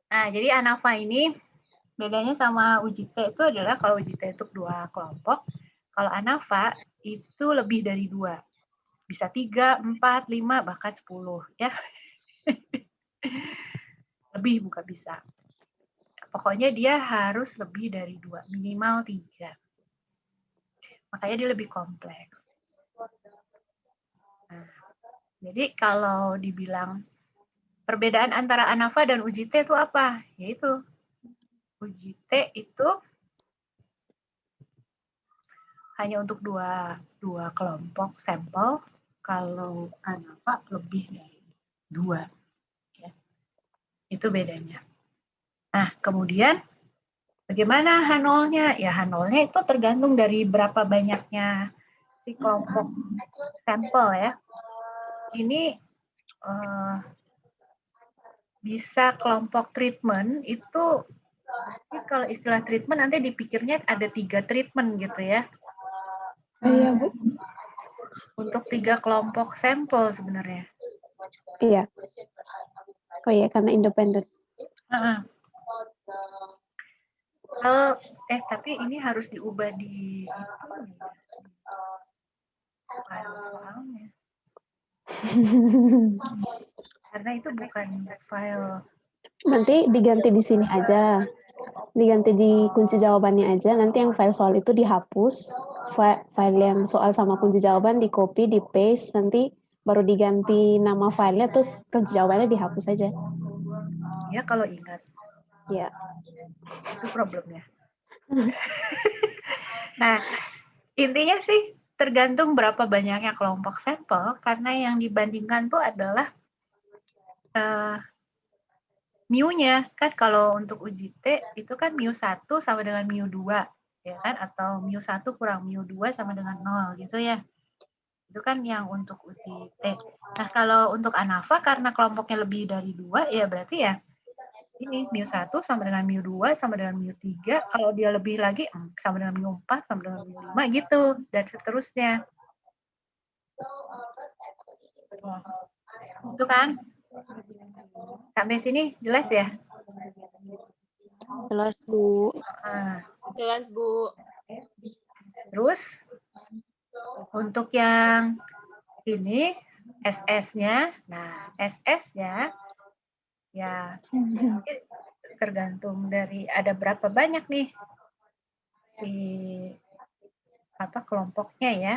Nah, jadi ANAVA ini bedanya sama UJT itu adalah kalau UJT itu 2 kelompok, kalau ANAVA itu lebih dari 2. Bisa 3, 4, 5, bahkan 10 ya. Lebih bukan bisa. Pokoknya dia harus lebih dari 2, minimal 3. Makanya dia lebih kompleks. Nah, jadi kalau dibilang perbedaan antara ANAVA dan UJT itu apa? Yaitu UJT itu hanya untuk dua kelompok sampel, kalau ANAVA lebih dari 2. Ya. Itu bedanya. Nah, kemudian bagaimana H0-nya? Ya, H0-nya itu tergantung dari berapa banyaknya si kelompok sampel ya. Ini bisa kelompok treatment itu, kalau istilah treatment nanti dipikirnya ada 3 treatment gitu ya. Iya, Bu. Untuk 3 kelompok sampel sebenarnya. Iya. Oh iya, karena independen. Tapi ini harus diubah di file-filenya. Karena itu bukan file. Nanti diganti di sini aja. Diganti di kunci jawabannya aja. Nanti yang file soal itu dihapus. File yang soal sama kunci jawaban di copy, di paste. Nanti baru diganti nama filenya, terus kunci jawabannya dihapus aja. Ya, kalau ingat. Ya. Itu problemnya. Nah, intinya sih tergantung berapa banyaknya kelompok sampel, karena yang dibandingkan tuh adalah mu-nya. Kan kalau untuk UJT itu kan mu1 sama dengan mu2, ya kan? Atau mu1 kurang mu2 sama dengan 0 gitu ya. Itu kan yang untuk UJT. Nah, kalau untuk ANAVA karena kelompoknya lebih dari 2, ya berarti ya ini mu1 sama dengan mu2 sama dengan mu3, kalau dia lebih lagi sama dengan mu4 sama dengan mu5 gitu, dan seterusnya. Itu kan? Sampai sini jelas ya? Jelas, Bu. Jelas, Bu. Terus, untuk yang ini, SS-nya, nah SS-nya, ya tergantung dari ada berapa banyak nih di kelompoknya ya.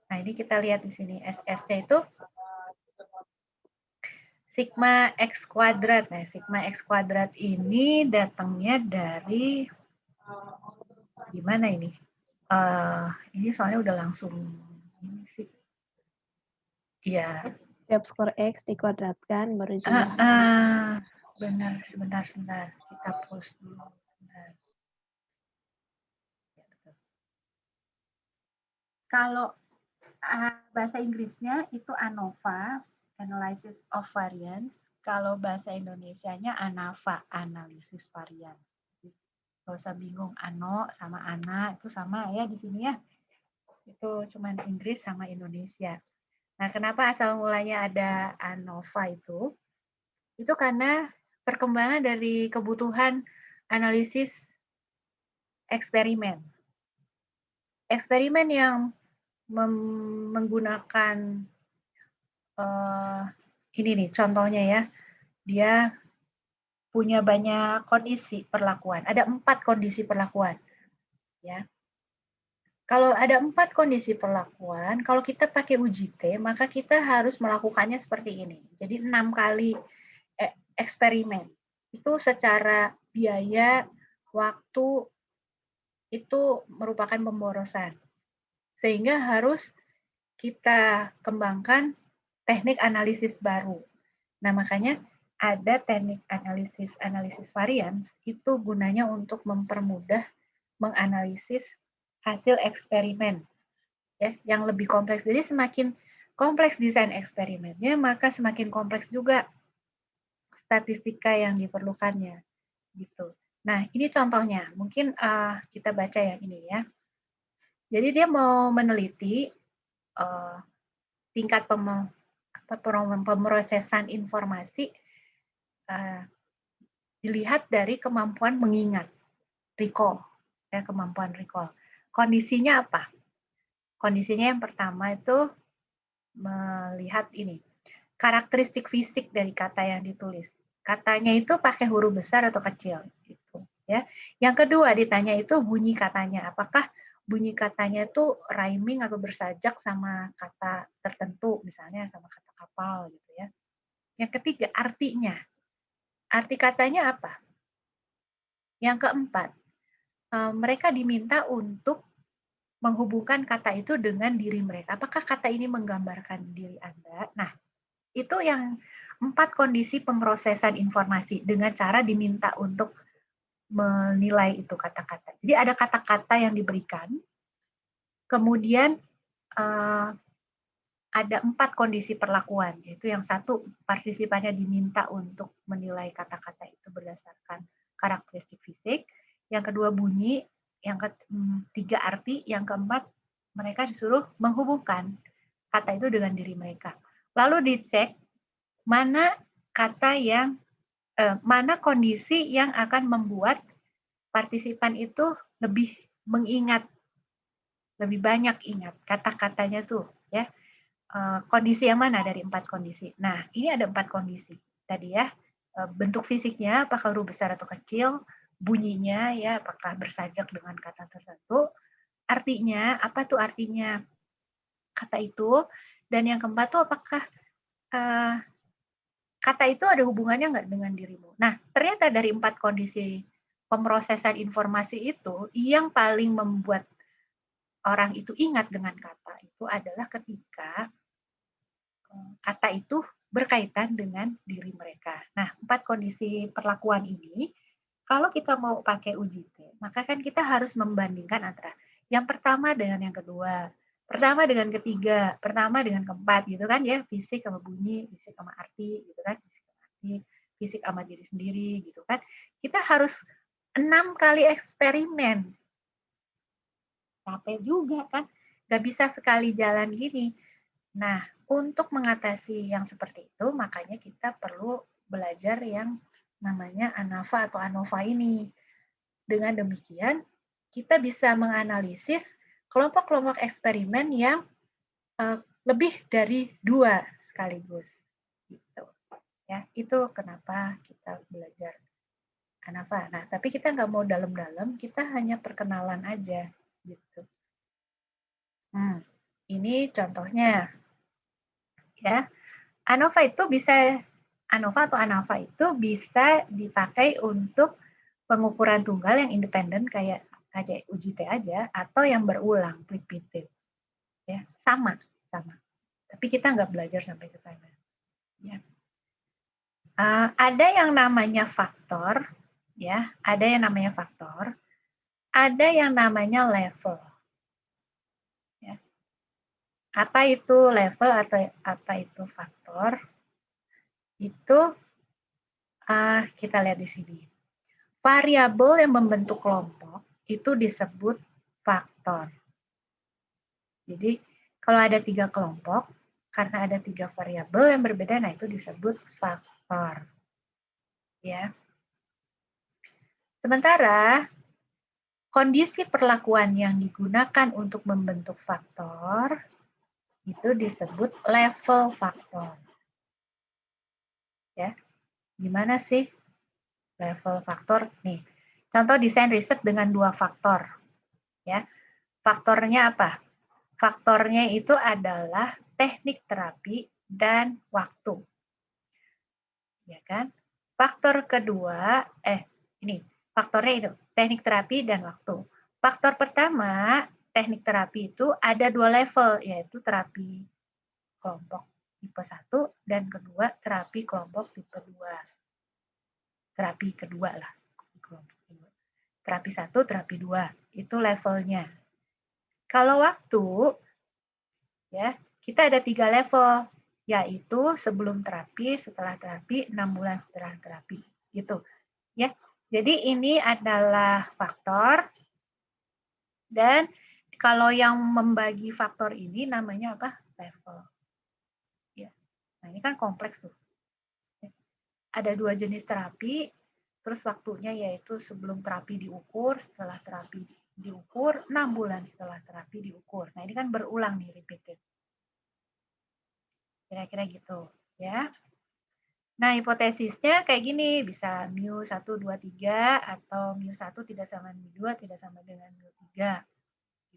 Nah, ini kita lihat di sini SS-nya itu sigma X kuadrat. Nah, sigma X kuadrat ini datangnya dari gimana ini? Ini soalnya udah langsung ini sih. Iya. Setiap skor X dikuadratkan baru jumlah. Benar, sebentar. Kita post dulu. Kalau bahasa Inggrisnya itu ANOVA, Analysis of Variance. Kalau bahasa Indonesianya ANAVA, Analisis Varian. Gak usah bingung, ANO sama ANA itu sama ya di sini ya. Itu cuman Inggris sama Indonesia. Nah, kenapa asal mulanya ada ANOVA itu? Itu karena perkembangan dari kebutuhan analisis eksperimen. Eksperimen yang menggunakan ini nih contohnya ya, dia punya banyak kondisi perlakuan. Ada 4 kondisi perlakuan. Ya. Kalau ada 4 kondisi perlakuan, kalau kita pakai UJT, maka kita harus melakukannya seperti ini. Jadi 6 kali eksperimen. Itu secara biaya, waktu, itu merupakan pemborosan. Sehingga harus kita kembangkan teknik analisis baru. Nah, makanya ada teknik analisis varians, itu gunanya untuk mempermudah menganalisis hasil eksperimen ya, yang lebih kompleks. Jadi semakin kompleks desain eksperimennya, maka semakin kompleks juga statistika yang diperlukannya gitu. Nah, ini contohnya. Mungkin kita baca yang ini ya. Jadi dia mau meneliti tingkat pemrosesan informasi dilihat dari kemampuan mengingat, recall, ya, kemampuan recall. Kondisinya apa? Kondisinya yang pertama itu melihat ini, karakteristik fisik dari kata yang ditulis. Katanya itu pakai huruf besar atau kecil, gitu, ya. Yang kedua ditanya itu bunyi katanya, apakah bunyi katanya itu rhyming atau bersajak sama kata tertentu, misalnya sama kata kapal, gitu ya. Yang ketiga artinya, arti katanya apa? Yang keempat, mereka diminta untuk menghubungkan kata itu dengan diri mereka. Apakah kata ini menggambarkan diri Anda? Nah, itu yang 4 kondisi pemrosesan informasi dengan cara diminta untuk menilai itu kata-kata. Jadi ada kata-kata yang diberikan, kemudian ada 4 kondisi perlakuan, yaitu yang satu partisipannya diminta untuk menilai kata-kata itu berdasarkan karakteristik fisik, yang kedua bunyi, yang ketiga arti, yang keempat mereka disuruh menghubungkan kata itu dengan diri mereka. Lalu dicek mana kata yang mana kondisi yang akan membuat partisipan itu lebih mengingat, lebih banyak ingat kata-katanya tuh, ya. Kondisi yang mana dari 4 kondisi? Nah, ini ada 4 kondisi tadi ya. Bentuk fisiknya apakah huruf besar atau kecil, bunyinya ya apakah bersajak dengan kata tertentu, artinya apa tuh artinya kata itu, dan yang keempat tuh apakah kata itu ada hubungannya nggak dengan dirimu. Nah, ternyata dari 4 kondisi pemrosesan informasi itu, yang paling membuat orang itu ingat dengan kata itu adalah ketika kata itu berkaitan dengan diri mereka. Nah, 4 kondisi perlakuan ini, kalau kita mau pakai UJT, maka kan kita harus membandingkan antara yang pertama dengan yang kedua, pertama dengan ketiga, pertama dengan keempat, gitu kan ya, fisik sama bunyi, fisik sama arti, gitu kan, fisik sama diri sendiri, gitu kan. Kita harus 6 kali eksperimen. Capek juga kan, nggak bisa sekali jalan gini. Nah, untuk mengatasi yang seperti itu, makanya kita perlu belajar yang namanya ANAVA atau ANOVA ini. Dengan demikian, kita bisa menganalisis kelompok-kelompok eksperimen yang lebih dari 2 sekaligus. Gitu. Ya, itu kenapa kita belajar ANAVA. Nah, tapi kita nggak mau dalam-dalam, kita hanya perkenalan aja. Gitu. Ini contohnya. Ya, ANOVA itu bisa ANOVA atau ANAVA itu bisa dipakai untuk pengukuran tunggal yang independen kayak UJT aja atau yang berulang repeated. Ya, sama. Tapi kita nggak belajar sampai ke sana. Ya. Ada yang namanya faktor, ya, ada yang namanya faktor, ada yang namanya level. Ya. Apa itu level atau apa itu faktor? Itu kita lihat di sini. Variabel yang membentuk kelompok itu disebut faktor. Jadi kalau ada 3 kelompok, karena ada 3 variabel yang berbeda, nah itu disebut faktor. Ya. Sementara kondisi perlakuan yang digunakan untuk membentuk faktor itu disebut level faktor. Ya. Gimana sih level faktor? Nih, contoh desain riset dengan 2 faktor. Ya. Faktornya apa? Faktornya itu adalah teknik terapi dan waktu. Ya kan? Faktor kedua, ini faktornya itu teknik terapi dan waktu. Faktor pertama, teknik terapi itu ada 2 level, yaitu terapi kelompok tipe 1 dan kedua terapi kelompok tipe 2. Terapi kedua lah. Terapi 1, terapi 2, itu levelnya. Kalau waktu, ya, kita ada 3 level, yaitu sebelum terapi, setelah terapi, 6 bulan setelah terapi, gitu. Ya, jadi ini adalah faktor, dan kalau yang membagi faktor ini namanya apa? Level. Ya. Nah, ini kan kompleks tuh. ada 2 jenis terapi, terus waktunya yaitu sebelum terapi diukur, setelah terapi diukur, 6 bulan setelah terapi diukur. Nah, ini kan berulang nih, repeated. Kira-kira gitu, ya. Nah, hipotesisnya kayak gini, bisa mu 1, 2, 3, atau mu 1 tidak sama mu 2, tidak sama dengan mu 3.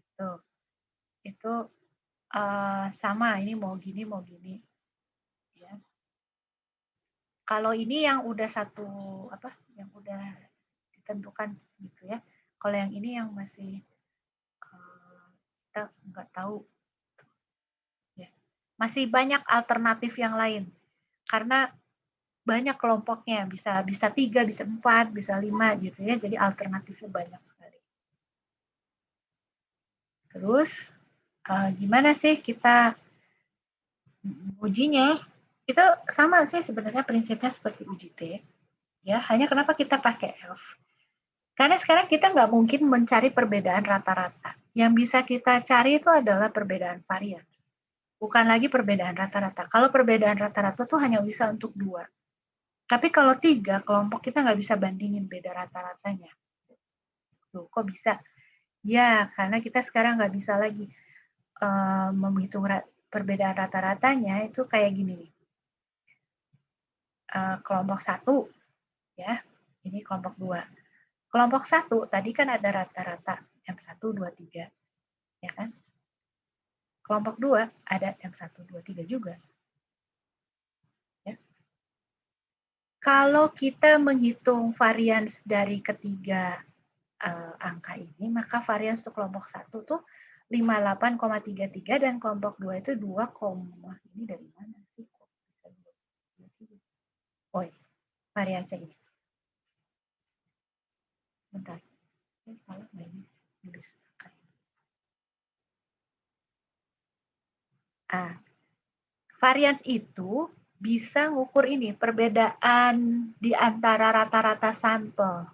Gitu. Itu sama, ini mau gini, mau gini. Ya. Kalau ini yang udah yang udah ditentukan gitu ya. Kalau yang ini yang masih kita nggak tahu. Ya. Masih banyak alternatif yang lain. Karena banyak kelompoknya, bisa 3, bisa 4, bisa 5 gitu ya. Jadi alternatifnya banyak sekali. Terus gimana sih kita ujinya? Itu sama sih sebenarnya prinsipnya seperti uji T. Ya, hanya kenapa kita pakai F? Karena sekarang kita nggak mungkin mencari perbedaan rata-rata. Yang bisa kita cari itu adalah perbedaan varian. Bukan lagi perbedaan rata-rata. Kalau perbedaan rata-rata tuh hanya bisa untuk 2. Tapi kalau 3, kelompok kita nggak bisa bandingin beda rata-ratanya. Tuh, kok bisa? Ya, karena kita sekarang nggak bisa lagi menghitung perbedaan rata-ratanya itu kayak gini nih. Kelompok 1, ya, ini kelompok 2. Kelompok 1 tadi kan ada rata-rata M1, 2, 3, ya kan? Kelompok 2 ada M1, 2, 3 juga. Ya. Kalau kita menghitung varians dari ketiga angka ini, maka varians untuk kelompok 1 tuh 58,33 dan kelompok 2 itu 2, ini dari mana sih? Oh, variansnya ini. Bentar. Ini salah nggak ini? Varians itu bisa ngukur ini, perbedaan di antara rata-rata sampel.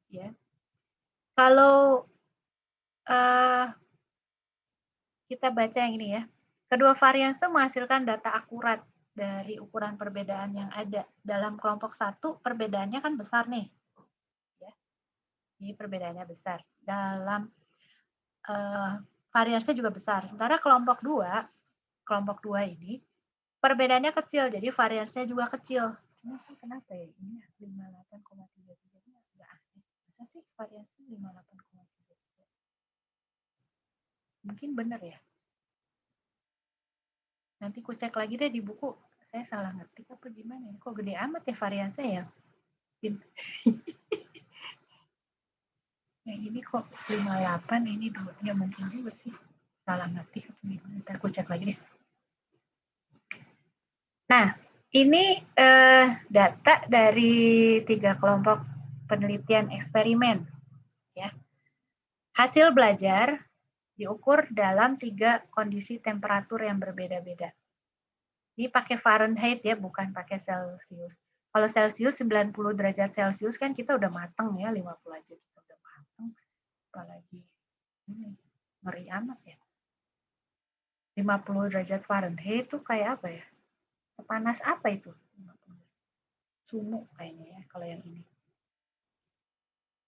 Ya. Kalau kita baca yang ini ya, kedua varians itu menghasilkan data akurat dari ukuran perbedaan yang ada. Dalam kelompok 1, perbedaannya kan besar nih. Ya. Ini perbedaannya besar. Dalam variansnya juga besar. Sementara kelompok 2 ini, perbedaannya kecil, jadi variansnya juga kecil. Kenapa ya? Ini 58,33 nggak aneh. Masa sih variansnya 58,33? Mungkin benar ya. Nanti ku cek lagi deh di buku. Saya salah ngetik apa gimana? Kok gede amat ya variansnya ya? Yang ini kok 58, ini 2. Ya mungkin juga sih. Salah ngetik atau gimana. Ntar ku cek lagi deh. Nah, ini data dari 3 kelompok penelitian eksperimen. Ya. Hasil belajar diukur dalam 3 kondisi temperatur yang berbeda-beda. Ini pakai Fahrenheit ya, bukan pakai Celsius. Kalau Celsius 90 derajat Celsius kan kita udah mateng ya, 50 aja kita udah mateng. Apalagi ini ngeri amat ya. 50 derajat Fahrenheit itu kayak apa ya? Panas apa itu? Sumu kayaknya ya kalau yang ini.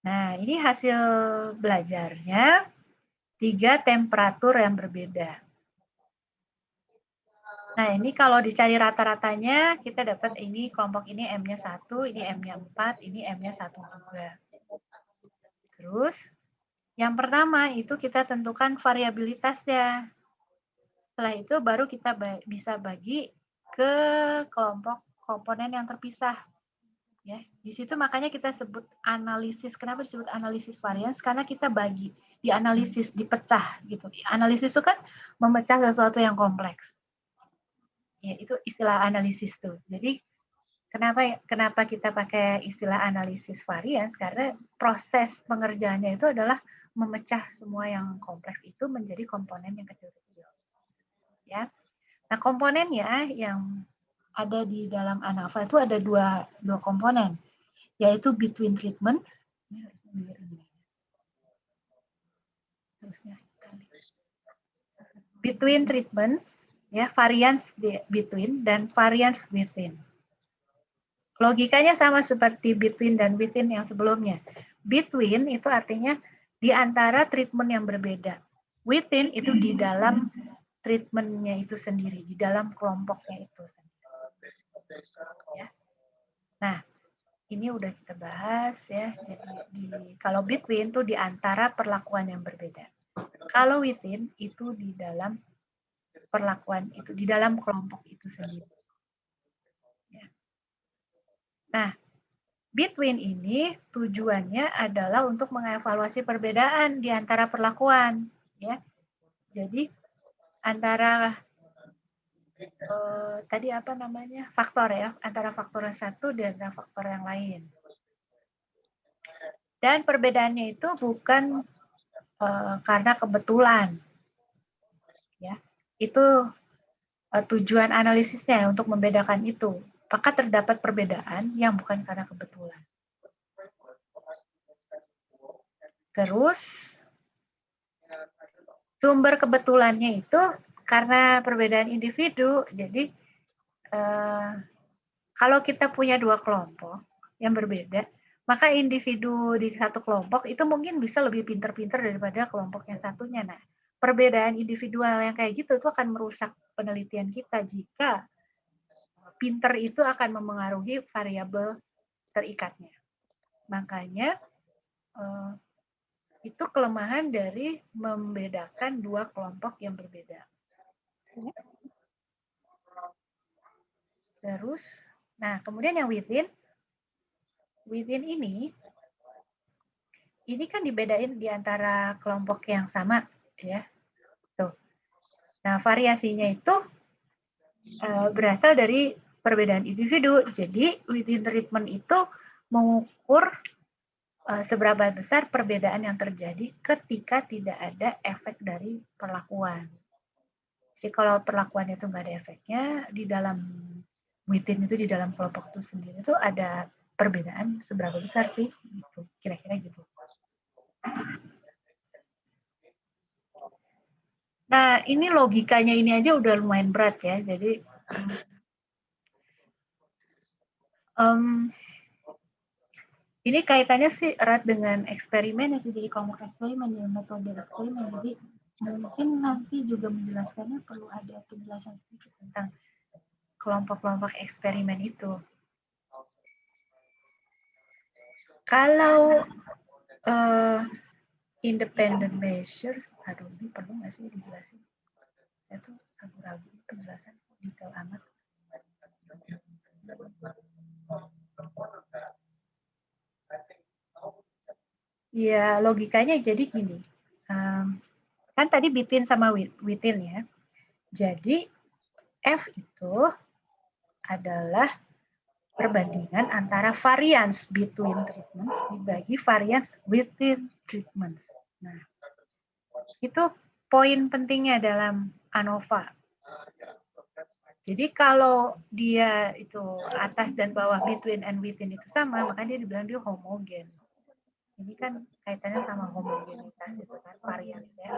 Nah, ini hasil belajarnya 3 temperatur yang berbeda. Nah, ini kalau dicari rata-ratanya, kita dapat ini kelompok ini M-nya 1, ini M-nya 4, ini M-nya 1 juga. Terus, yang pertama itu kita tentukan variabilitasnya. Setelah itu baru kita bisa bagi ke kelompok komponen yang terpisah. Ya, di situ makanya kita sebut analisis. Kenapa disebut analisis varians? Karena kita bagi, dianalisis, dipecah gitu. Analisis itu kan memecah sesuatu yang kompleks. Ya, itu istilah analisis tuh. Jadi kenapa kita pakai istilah analisis varians? Karena proses pengerjaannya itu adalah memecah semua yang kompleks itu menjadi komponen yang kecil-kecil. Ya. Nah, komponennya yang ada di dalam ANAVA itu ada dua komponen, yaitu between treatments. Between treatments, ya, variance between dan variance within. Logikanya sama seperti between dan within yang sebelumnya. Between itu artinya di antara treatment yang berbeda. Within itu di dalam treatmentnya itu sendiri, di dalam kelompoknya itu sendiri. Ya. Nah, ini udah kita bahas ya. Jadi kalau between itu di antara perlakuan yang berbeda. Kalau within itu di dalam perlakuan itu, di dalam kelompok itu sendiri. Ya. Nah, between ini tujuannya adalah untuk mengevaluasi perbedaan di antara perlakuan, ya. Jadi antara tadi apa namanya faktor ya, antara faktor yang satu dan faktor yang lain. Dan perbedaannya itu bukan karena kebetulan, ya. Itu tujuan analisisnya untuk membedakan itu. Maka terdapat perbedaan yang bukan karena kebetulan. Terus sumber kebetulannya itu karena perbedaan individu. Jadi kalau kita punya dua kelompok yang berbeda, maka individu di satu kelompok itu mungkin bisa lebih pintar-pintar daripada kelompok yang satunya. Nah, perbedaan individual yang kayak gitu itu akan merusak penelitian kita jika pintar itu akan memengaruhi variabel terikatnya. Makanya itu kelemahan dari membedakan dua kelompok yang berbeda. Terus, nah kemudian yang within ini kan dibedain di antara kelompok yang sama, ya. Tuh. Nah variasinya itu berasal dari perbedaan individu. Jadi within treatment itu mengukur seberapa besar perbedaan yang terjadi ketika tidak ada efek dari perlakuan. Jadi kalau perlakuan itu nggak ada efeknya, di dalam within itu di dalam kelompok itu sendiri itu ada perbedaan seberapa besar sih? Gitu, kira-kira gitu. Nah ini logikanya ini aja udah lumayan berat ya. Jadi ini kaitannya sih erat dengan eksperimen ya, jadi kelompok eksperimen ya, metode eksperimen. Jadi mungkin nanti juga menjelaskannya perlu ada penjelasan sedikit tentang kelompok-kelompok eksperimen itu. Kalau independent measures, aduh ini perlu nggak sih dijelasin? Saya tuh ragu-ragu penjelasan detail amat. Ya logikanya jadi gini, kan tadi between sama within ya. Jadi F itu adalah perbandingan antara variance between treatments dibagi variance within treatments. Nah, itu poin pentingnya dalam ANOVA. Jadi kalau dia itu atas dan bawah between and within itu sama, maka dia dibilang dia homogen. Ini kan kaitannya sama homogenitas itu kan, varians ya.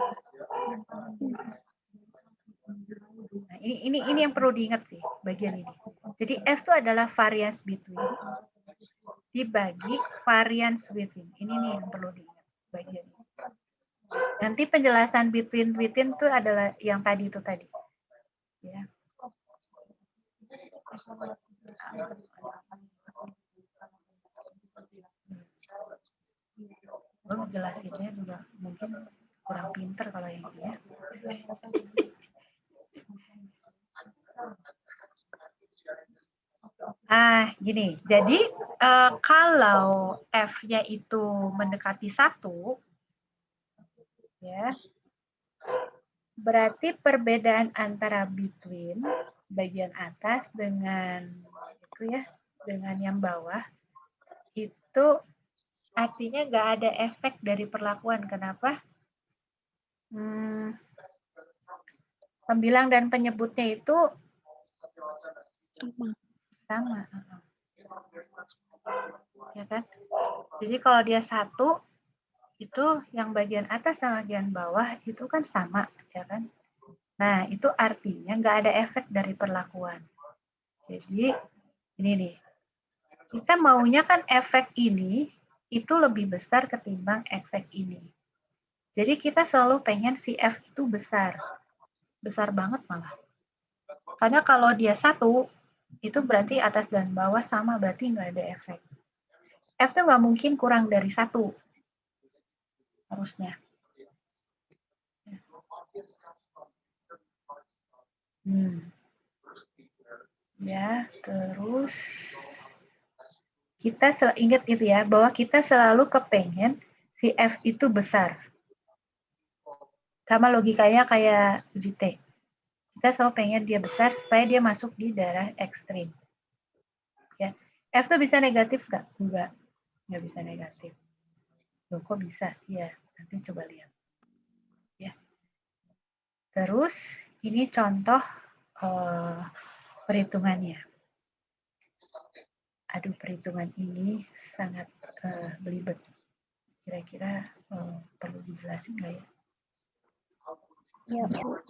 Nah, ini yang perlu diingat sih bagian ini. Jadi F itu adalah variance between dibagi variance within. Ini nih yang perlu diingat bagian ini. Nanti penjelasan between within itu adalah yang tadi itu tadi. Ya. Gue jelasinnya juga mungkin kurang pinter kalau yang ini ya. Gini. Jadi kalau F-nya itu mendekati 1, ya, berarti perbedaan antara between bagian atas dengan itu ya, dengan yang bawah itu artinya nggak ada efek dari perlakuan. Kenapa? Pembilang dan penyebutnya itu sama. Ya kan? Jadi kalau dia 1, itu yang bagian atas sama bagian bawah itu kan sama, ya kan? Nah, itu artinya nggak ada efek dari perlakuan. Jadi, ini nih. Kita maunya kan efek ini itu lebih besar ketimbang efek ini. Jadi kita selalu pengen si F itu besar. Besar banget malah. Karena kalau dia 1, itu berarti atas dan bawah sama, berarti nggak ada efek. F itu nggak mungkin kurang dari 1. Harusnya. Ya, terus kita ingat itu ya, bahwa kita selalu kepengen si F itu besar. Sama logikanya kayak uji T. Kita selalu pengen dia besar supaya dia masuk di daerah ekstrim. Ya. F itu bisa negatif nggak? Nggak bisa negatif. Loh, kok bisa? Ya, nanti coba lihat. Ya. Terus, ini contoh perhitungannya. Aduh, perhitungan ini sangat belibet. Kira-kira perlu dijelasin nggak ya? Ya, Bu.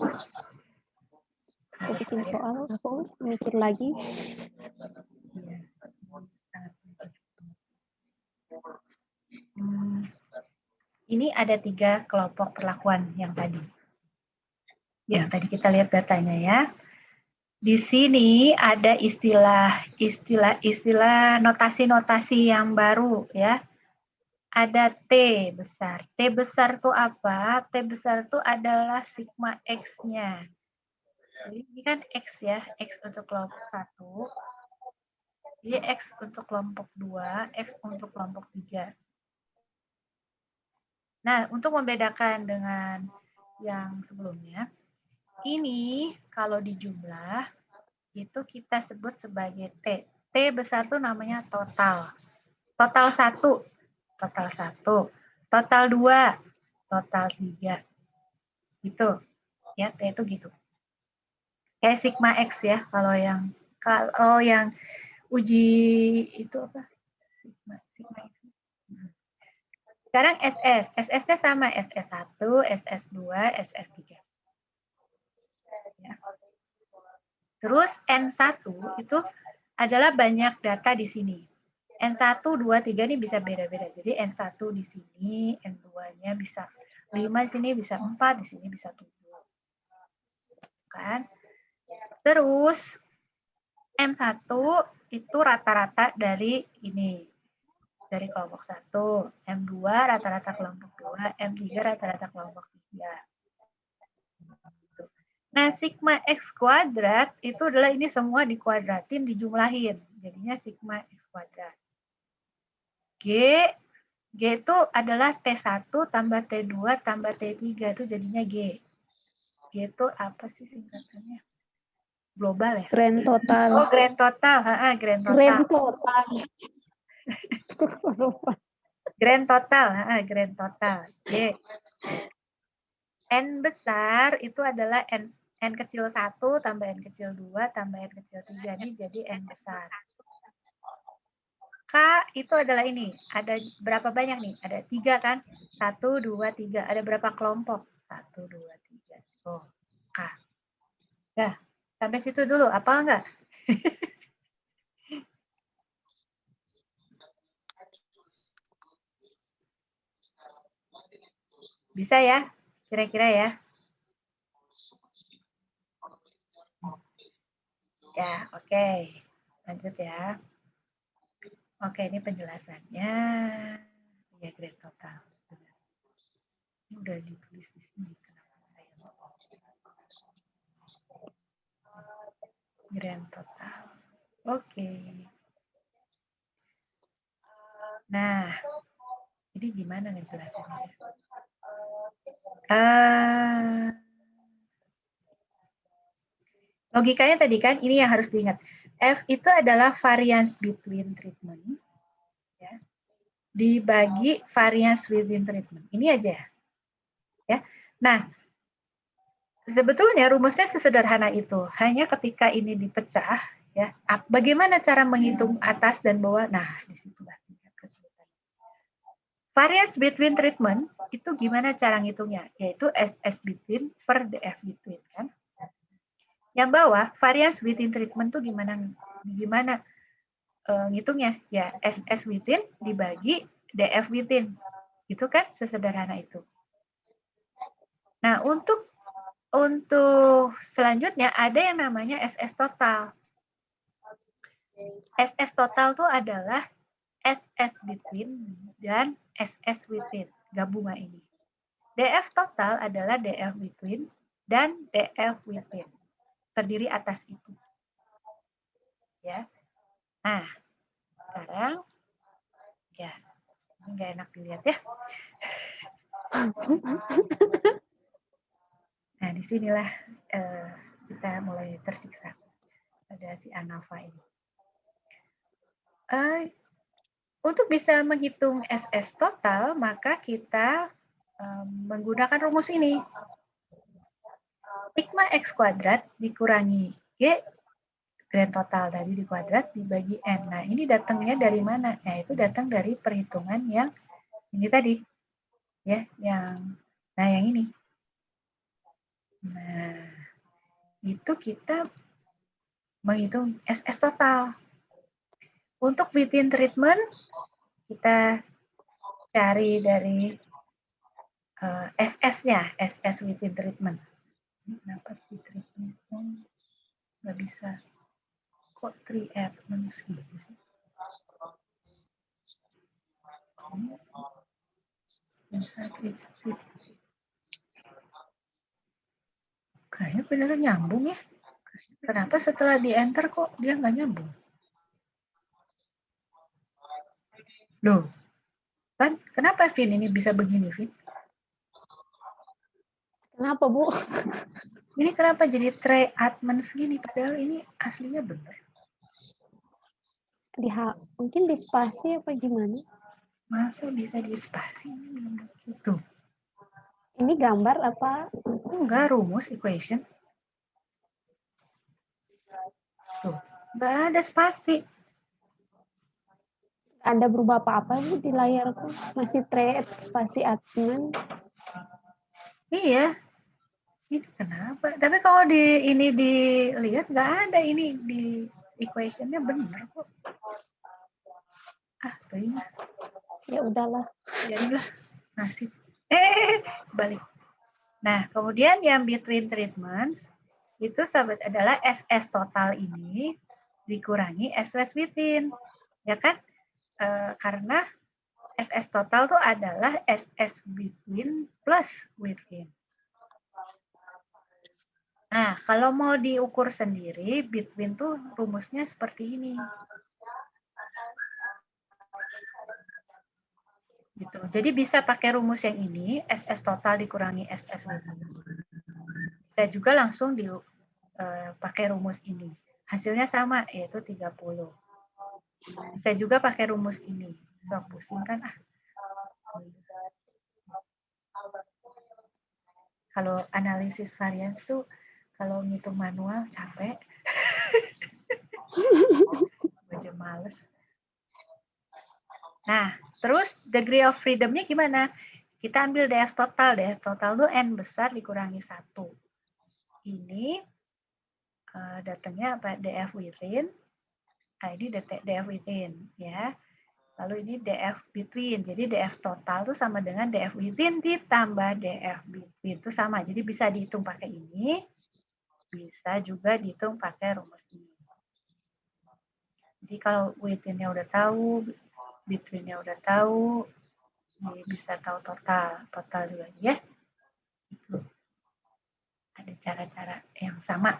Aku bikin soal, aku mikir lagi. Iya, sangat penting. Ini ada 3 kelompok perlakuan yang tadi. Ya, tadi kita lihat datanya ya. Di sini ada istilah notasi-notasi yang baru ya. Ada T besar. T besar itu apa? T besar itu adalah sigma X-nya. Jadi ini kan X ya, X untuk kelompok 1. Jadi X untuk kelompok 2, X untuk kelompok 3. Nah, untuk membedakan dengan yang sebelumnya, ini kalau dijumlah, itu kita sebut sebagai T. T besar itu namanya total. Total 1, total 1, total 2, total 3. Gitu. Ya, T itu gitu. Kayak sigma X ya, kalau yang uji itu apa? Sigma X. Sekarang SS. SS-nya sama SS1, SS2, SS3. Ya. Terus N1 itu adalah banyak data di sini. N1, 2, 3 ini bisa beda-beda. Jadi N1 di sini, N2-nya bisa 5 di sini, bisa 4, di sini bisa 7. Kan? Terus M1 itu rata-rata dari ini. Dari kelompok 1. M2 rata-rata kelompok 2, M3 rata-rata kelompok 3. Nah, sigma X kuadrat itu adalah ini semua dikuadratin, dijumlahin. Jadinya sigma X kuadrat. G itu adalah T1 tambah T2 tambah T3, itu jadinya G. G itu apa sih singkatannya? Global ya? Grand total. Oh, grand total. Grand total. Grand total. Grand total. Grand total. G. N besar itu adalah N kecil 1 tambah N kecil 2 tambah N kecil 3. Ini jadi N besar. K itu adalah ini. Ada berapa banyak nih? Ada 3 kan? 1, 2, 3. Ada berapa kelompok? 1, 2, 3. Oh, K. Nah, sampai situ dulu. Apa enggak? Bisa ya? Kira-kira ya? Ya, oke. Lanjut ya. Oke, ini penjelasannya. Ya, grand total. Ini udah ditulis di sini. Kenapa saya grand total. Oke. Nah, ini gimana ngejelasannya? Logikanya tadi kan, ini yang harus diingat. F itu adalah variance between treatment. Ya, dibagi variance within treatment. Ini aja. Ya. Nah, sebetulnya rumusnya sesederhana itu. Hanya ketika ini dipecah, ya, bagaimana cara menghitung atas dan bawah? Nah, disitulah kesulitan. Variance between treatment itu gimana cara ngitungnya? Yaitu SS between per DF between, kan? Yang bawah, variance within treatment itu gimana ngitungnya ya SS within dibagi DF within. Itu kan sesederhana itu. Nah, untuk selanjutnya ada yang namanya SS total. SS total itu adalah SS between dan SS within, gabungan ini. DF total adalah DF between dan DF within. Terdiri atas itu. Ya. Nah, sekarang ya, ini nggak enak dilihat ya. Nah, disinilah kita mulai tersiksa. Ada si ANAVA ini. Untuk bisa menghitung SS total, maka kita menggunakan rumus ini. Sigma X kuadrat dikurangi G, grand total tadi di kuadrat, dibagi N. Nah, ini datangnya dari mana? Nah, itu datang dari perhitungan yang ini tadi. Ya, yang ini. Nah, itu kita menghitung SS total. Untuk within treatment, kita cari dari SS-nya, SS within treatment. Kenapa di treatment nggak bisa? Kok treatment gitu sih? Kayaknya beneran nyambung ya. Kenapa setelah di enter kok dia nggak nyambung? Loh, kan kenapa Vin ini bisa begini, Vin? Kenapa, Bu? Ini kenapa jadi treatment segini? Padahal ini aslinya benar. Mungkin di spasi apa gimana? Masa bisa di spasi? Gitu. Ini gambar apa? Enggak, rumus, equation. Tuh, nggak ada spasi. Ada berubah apa-apa Bu di layarku? Masih spasi admin. Iya. Ini kenapa? Tapi kalau ini dilihat nggak ada ini di equation-nya benar kok. Terima. Ya udahlah. Jadilah nasib. Balik. Nah, kemudian yang between treatments itu sahabat adalah SS total ini dikurangi SS within. Ya kan? Karena SS total itu adalah SS between plus within. Nah, kalau mau diukur sendiri, between tuh rumusnya seperti ini. Gitu. Jadi bisa pakai rumus yang ini, SS total dikurangi SS within. Bisa juga langsung pakai rumus ini. Hasilnya sama, yaitu 30. Bisa juga pakai rumus ini. So, pusing kan? Kalau analisis varians tuh, kalau ngitung manual capek. Aja males. Nah, terus degree of freedom-nya gimana? Kita ambil DF total. DF total itu N besar dikurangi 1. Ini datangnya apa? DF within. Nah, ini DF within. Ya. Lalu ini DF between. Jadi DF total itu sama dengan DF within ditambah DF between. Itu sama. Jadi bisa dihitung pakai ini. Bisa juga dihitung pakai rumus ini. Jadi kalau within-nya udah tahu, between-nya udah tahu, bisa tahu total juga ya. Itu ada cara-cara yang sama,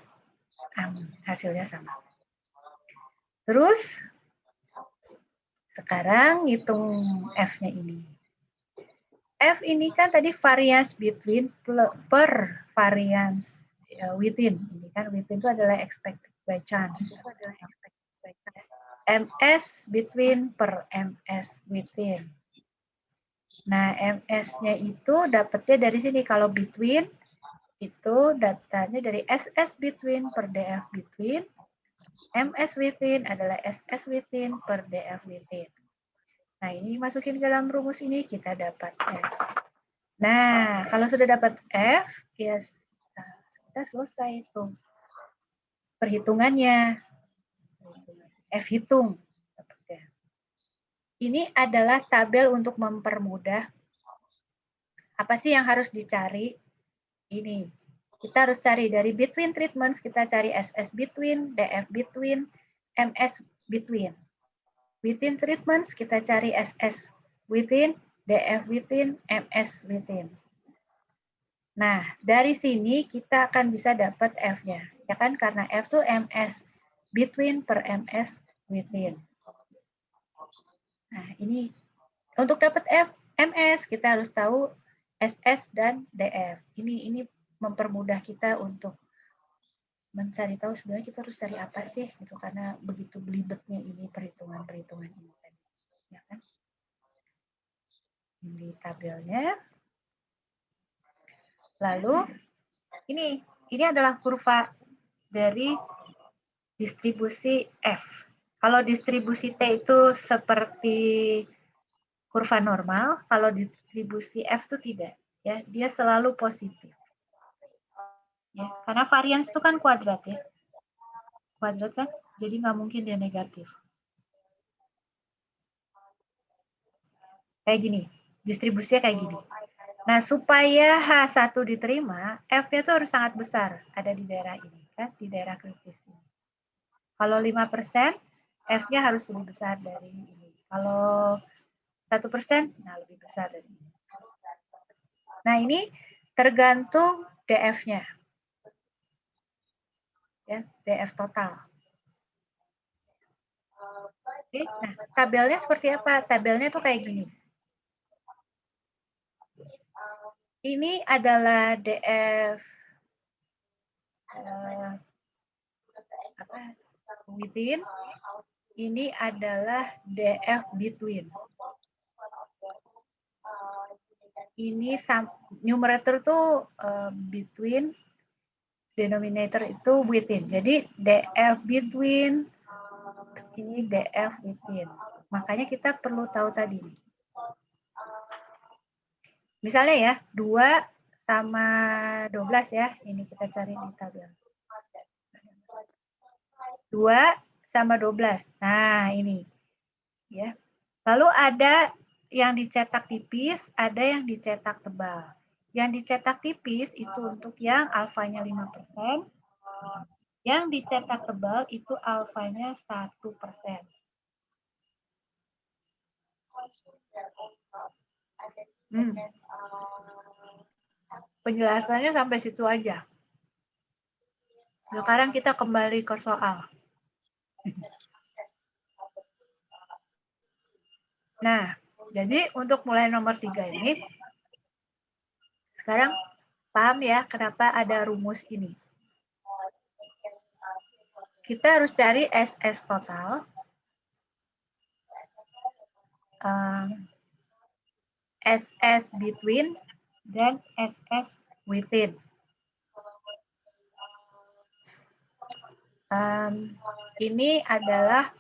hasilnya sama. Terus sekarang hitung F-nya ini. F ini kan tadi variance between per variance within. Ini kan within itu adalah expected by chance. MS between per MS within. Nah, MS-nya itu dapatnya dari sini. Kalau between, itu datanya dari SS between per DF between. MS within adalah SS within per DF within. Nah, ini masukin ke dalam rumus ini, kita dapat F. Nah, kalau sudah dapat F, ya kita selesai itu perhitungannya. F hitung. ini adalah tabel untuk mempermudah. Apa sih yang harus dicari? Ini. Kita harus cari dari between treatments, kita cari SS between, DF between, MS between. Within treatments, kita cari SS within, DF within, MS within. Nah, dari sini kita akan bisa dapat F-nya. Ya kan? Karena F itu MS between per MS within. Nah, ini untuk dapat F, MS, kita harus tahu SS dan DF. Ini mempermudah kita untuk mencari tahu sebenarnya kita harus cari apa sih gitu, karena begitu belibetnya ini perhitungan-perhitungan ini tadi, ya kan? Ini tabelnya. Lalu ini adalah kurva dari distribusi F. Kalau distribusi T itu seperti kurva normal, kalau distribusi F itu tidak, ya, dia selalu positif. Ya, karena varians itu kan kuadrat ya. Kuadrat kan, jadi nggak mungkin dia negatif. Kayak gini, distribusinya kayak gini. Nah, supaya H1 diterima, F-nya itu harus sangat besar, ada di daerah ini, kan, di daerah kritis ini. Kalau 5%, F-nya harus lebih besar dari ini. Kalau 1%, nah lebih besar dari ini. Nah, ini tergantung DF-nya. Ya, DF total. Oke, nah tabelnya seperti apa? Tabelnya tuh kayak gini. Ini adalah DF within. Ini adalah DF between. Ini numerator tuh between, denominator itu within. Jadi DF between, ini DF within. Makanya kita perlu tahu tadi. Misalnya ya, 2 sama 12 ya. Ini kita cari di tabel. 2 sama 12. Nah, ini. Ya. Lalu ada yang dicetak tipis, ada yang dicetak tebal. Yang dicetak tipis itu untuk yang alfanya 5%. Yang dicetak tebal itu alfanya 1%. Penjelasannya sampai situ aja. Sekarang kita kembali ke soal. Nah, jadi untuk mulai nomor 3 ini, sekarang paham ya kenapa ada rumus ini. Kita harus cari SS total, SS between, dan SS within. Ini adalah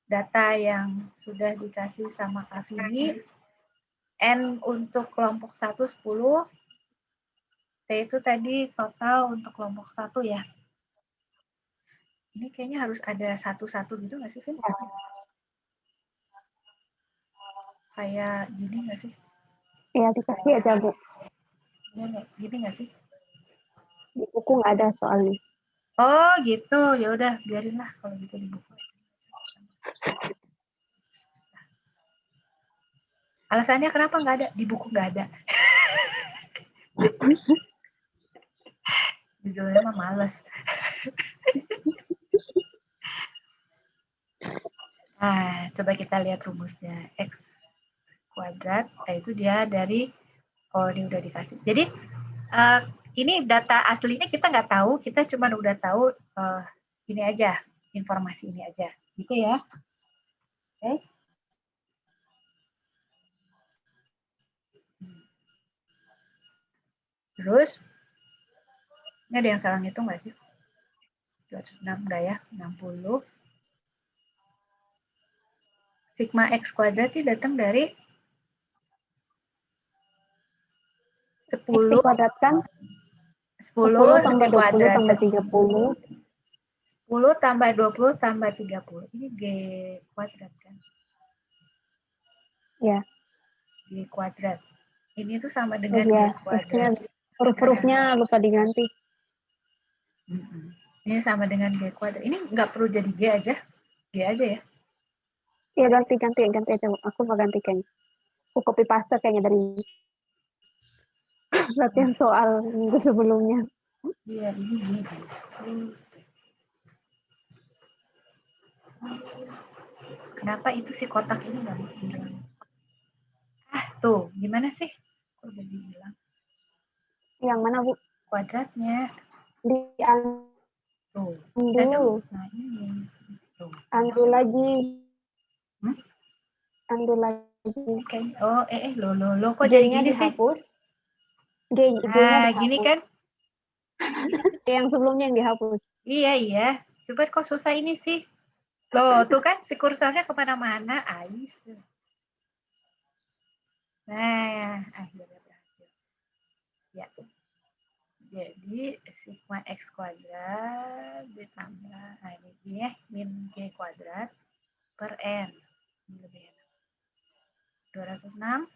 data yang sudah dikasih sama Kak Vini. N untuk kelompok 1 10. T itu tadi total untuk kelompok 1 ya. Ini kayaknya harus ada satu-satu gitu nggak sih, Vin? Kayak gini nggak sih? Iya, dikasih aja, Bu. Gini nggak sih? Di buku nggak ada soalnya. Oh gitu, ya udah biarin lah kalau gitu di buku. Alasannya kenapa nggak ada? Di buku nggak ada. Judulnya mah males. Nah, coba kita lihat rumusnya. X kuadrat, itu dia dari, oh ini udah dikasih. Jadi, ini data aslinya kita nggak tahu, kita cuma udah tahu ini aja, informasi ini aja. Gitu ya. Oke. Terus, ini ada yang salah ngitung nggak sih? 206 enggak ya? 60. Sigma X kuadrat itu datang dari 10. X dikuadratkan 10 tambah 20 kuadrat. tambah 30. 10 tambah 20 tambah 30. Ini G kuadrat kan? Ya. G kuadrat. Ini tuh sama Oh dengan iya, G kuadrat. huruf-hurufnya lupa diganti. Ini sama dengan G kuadrat. Ini nggak perlu jadi G aja. G aja ya. Iya, ganti aja. Aku mau ganti kayaknya. Aku copy paste kayaknya dari latihan soal minggu sebelumnya. Iya, ini G. Kenapa itu si kotak ini nggak hilang? Tuh, gimana sih? Kok jadi hilang? Yang mana, Bu? Kuadratnya. Tuh. Undo. Nah, ini. Tuh. Undo lagi. Hmm? Undo lagi. Oh, lo kok jadi gini dihapus. sih? G-nya dihapus. Gini kan? Yang sebelumnya yang dihapus. Iya. Coba kok susah ini sih? Loh, tuh kan si kursornya kemana-mana. Ais. Nah, akhirnya berhasil. Ya. Jadi, sigma X kuadrat ditambah, nah ini ya, min G kuadrat per N. Ini lebih enak. 206,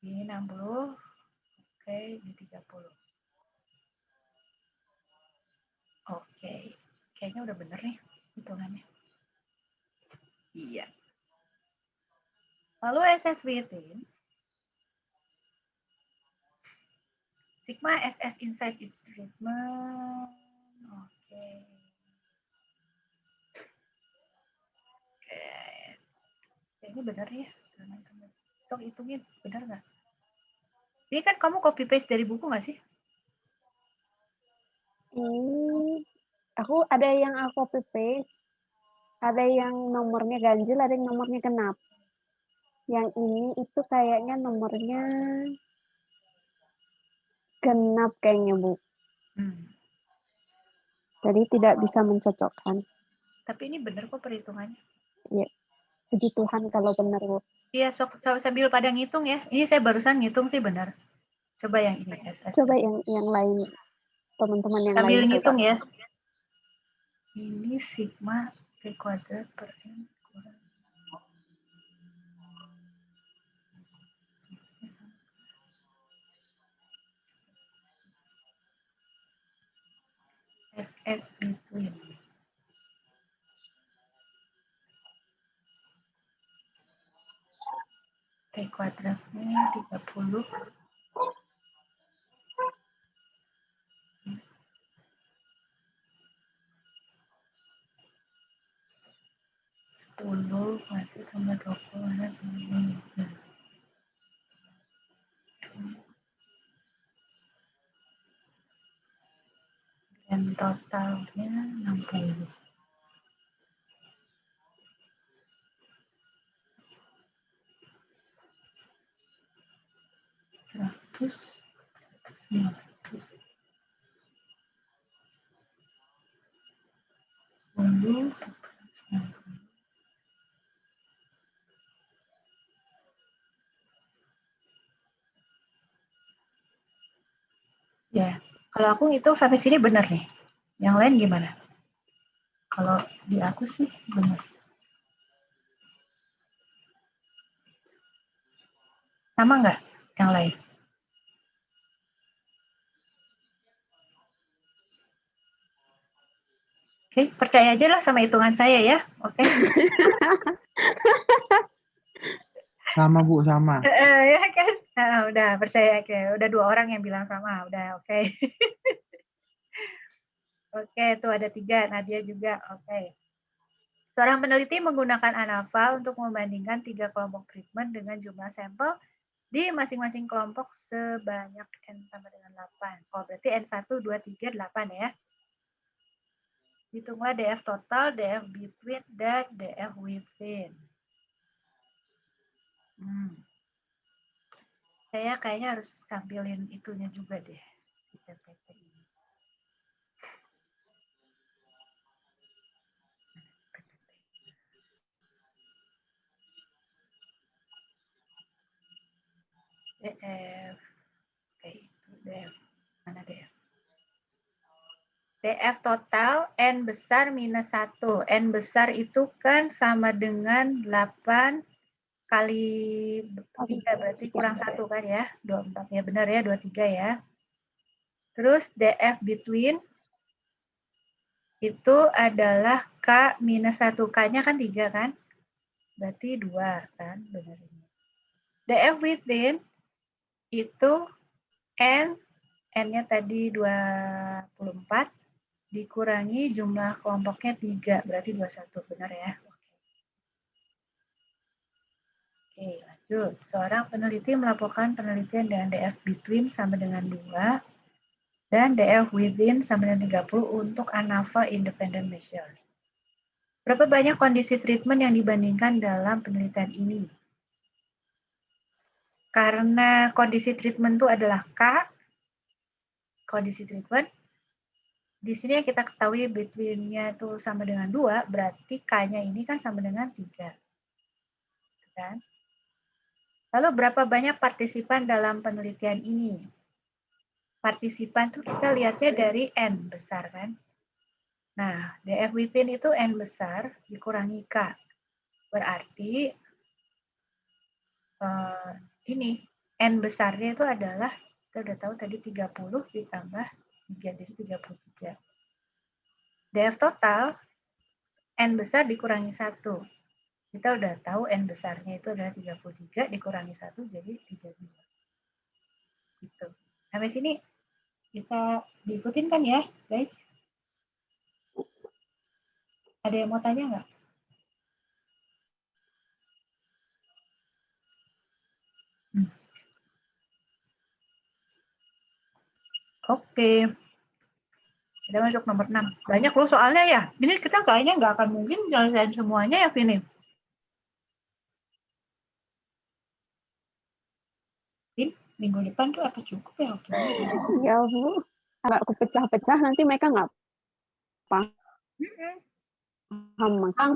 ini 60, oke, ini 30. Oke, kayaknya udah bener nih hitungannya. Iya. Lalu SS within, sigma SS inside its treatment. Oke. Kayaknya bener ya. Sok hitungin, bener nggak? Ini kan kamu copy paste dari buku nggak sih? Aku ada yang aku copy paste, ada yang nomornya ganjil, ada yang nomornya genap. Yang ini itu kayaknya nomornya genap kayaknya, Bu. Jadi tidak bisa mencocokkan. Tapi ini benar kok perhitungannya. Iya. Puji Tuhan kalau benar, Bu. Iya, sambil pada ngitung ya. Ini saya barusan ngitung sih benar. Coba yang ini. Coba yang lain, teman-teman yang sambil lain. Ngitung ya. Ini sigma P kuadrat per N kurang. SS between. P kuadratnya 30. 10 masih tambah 20. Dan totalnya 60. Ya, kalau aku ngitung sampai sini benar nih. Yang lain gimana? Kalau di aku sih benar. Sama nggak yang lain? Oke, percaya aja lah sama hitungan saya ya. Oke. Sama, Bu, sama. Ya kan? Udah percaya, oke. Udah 2 orang yang bilang sama. Udah, oke. Oke, tuh ada 3. Nadia juga, oke. Seorang peneliti menggunakan ANAVA untuk membandingkan 3 kelompok treatment dengan jumlah sampel di masing-masing kelompok sebanyak N sama dengan 8. Oh, berarti N1, 2, 3, 8 ya. Hitunglah DF total, DF between, dan DF within. Saya kayaknya harus tampilin itunya juga deh. Di PPT ini. DF. Oke, itu DF. Mana DF? DF total N besar minus 1. N besar itu kan sama dengan 8 kali 3 berarti kurang 1 kan ya. 24 ya, benar ya, 23 ya. Terus DF between itu adalah K minus 1. K-nya kan 3 kan? Berarti 2 kan? Benar ini. DF within itu N-nya tadi 24 dikurangi jumlah kelompoknya 3. Berarti 21. Benar ya? Oke, lanjut. Seorang peneliti melaporkan penelitian dengan DF between sama dengan 2 dan DF within sama dengan 30 untuk ANAVA independent measures. Berapa banyak kondisi treatment yang dibandingkan dalam penelitian ini? Karena kondisi treatment itu adalah K, kondisi treatment, di sini yang kita ketahui between-nya itu sama dengan 2, berarti K-nya ini kan sama dengan 3. Kan? Lalu berapa banyak partisipan dalam penelitian ini? Partisipan itu kita lihatnya dari N besar kan? Nah, DF within itu N besar dikurangi K. Berarti ini N besarnya itu adalah, kita udah tahu tadi 30 ditambah 3, jadi 33. DF total, N besar dikurangi 1. Kita udah tahu N besarnya itu adalah 33 dikurangi 1, jadi 32. Gitu. Sampai sini bisa diikutin kan ya, guys? Ada yang mau tanya nggak? Oke. Kita masuk nomor 6. Banyak loh soalnya ya. Ini kita kayaknya nggak akan mungkin nyelesain semuanya ya, Vini. Minggu depan tuh apa cukup ya? Ya, Bu. Agak kepecah-pecah, nanti mereka nggak paham.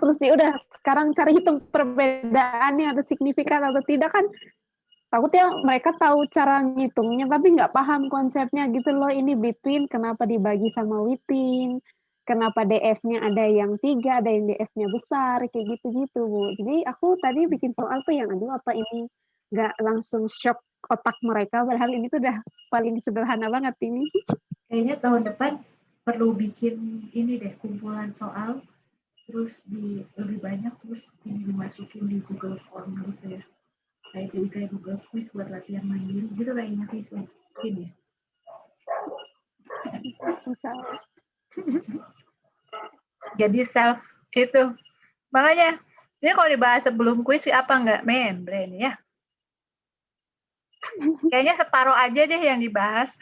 Terus ya udah, sekarang cari hitung perbedaannya, ada signifikan atau tidak kan. Takutnya mereka tahu cara ngitungnya, tapi nggak paham konsepnya gitu loh. Ini between, kenapa dibagi sama within, kenapa DF-nya ada yang 3, ada yang DF-nya besar, kayak gitu-gitu, Bu. Jadi aku tadi bikin soal tuh yang, aduh apa ini, nggak langsung shock otak mereka, padahal ini tuh udah paling sederhana banget ini. Kayaknya tahun depan perlu bikin ini deh, kumpulan soal, terus lebih banyak, terus ini dimasukin di Google Form gitu ya. Kayak Google Quiz buat latihan mandiri gitu kayaknya sih, mungkin ya. Jadi self itu. Makanya, ini kalau dibahas sebelum kuis apa nggak membrane ya? Kayaknya separuh aja deh yang dibahas.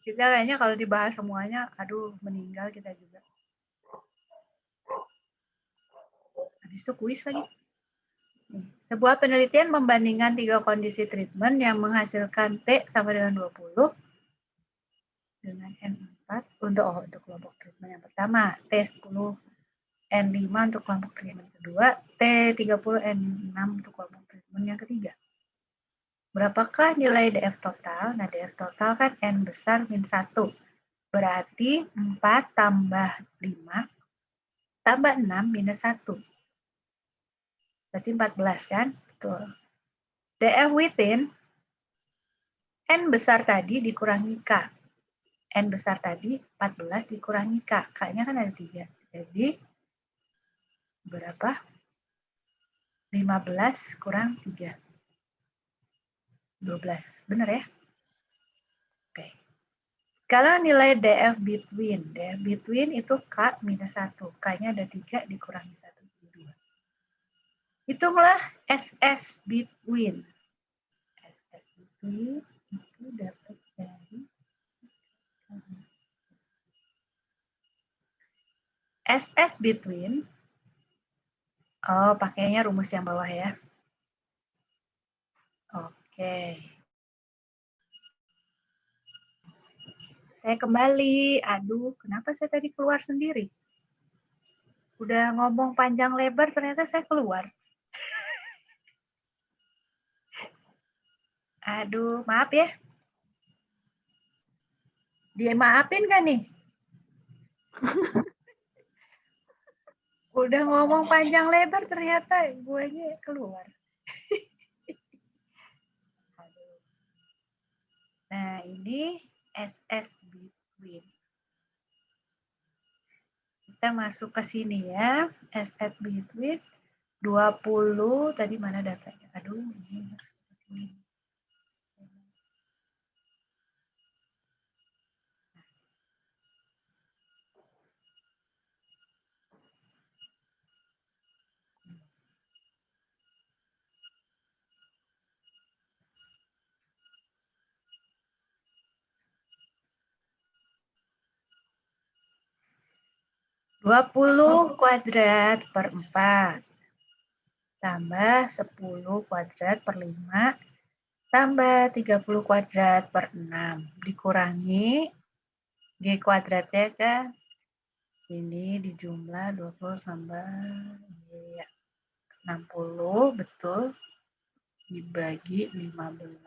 Kita kayaknya kalau dibahas semuanya, aduh meninggal kita juga. Habis itu kuis lagi. Sebuah penelitian membandingkan 3 kondisi treatment yang menghasilkan T sama dengan 20 dengan N4 untuk kelompok treatment yang pertama, T10 N5 untuk kelompok treatment kedua, T30 N6 untuk kelompok treatment yang ketiga. Berapakah nilai DF total? Nah, DF total kan N besar min 1. Berarti 4 tambah 5 tambah 6 minus 1. Berarti 14 kan? Betul. DF within N besar tadi dikurangi K. N besar tadi 14 dikurangi K. K-nya kan ada 3. Jadi berapa? 15 kurang 3. 12. Benar ya? Oke. Kalau nilai DF between itu K minus 1. K-nya ada 3 dikurangi 1. 2. Hitunglah SS between. SS between itu dapat dari SS between. Oh, pakainya rumus yang bawah ya. Oke. Saya kembali. Aduh, kenapa saya tadi keluar sendiri? Udah ngomong panjang lebar, ternyata saya keluar. Aduh, maaf ya. Dia maafin kan nih? Udah ngomong panjang lebar ternyata guanya keluar. Nah, ini SS between. Kita masuk ke sini ya. SS between 20 tadi mana datanya? Aduh, ini harus ini. 20 kuadrat per 4 tambah 10 kuadrat per 5 tambah 30 kuadrat per 6 dikurangi G kuadratnya kan ini dijumlah 20 tambah ya, 60 betul dibagi 15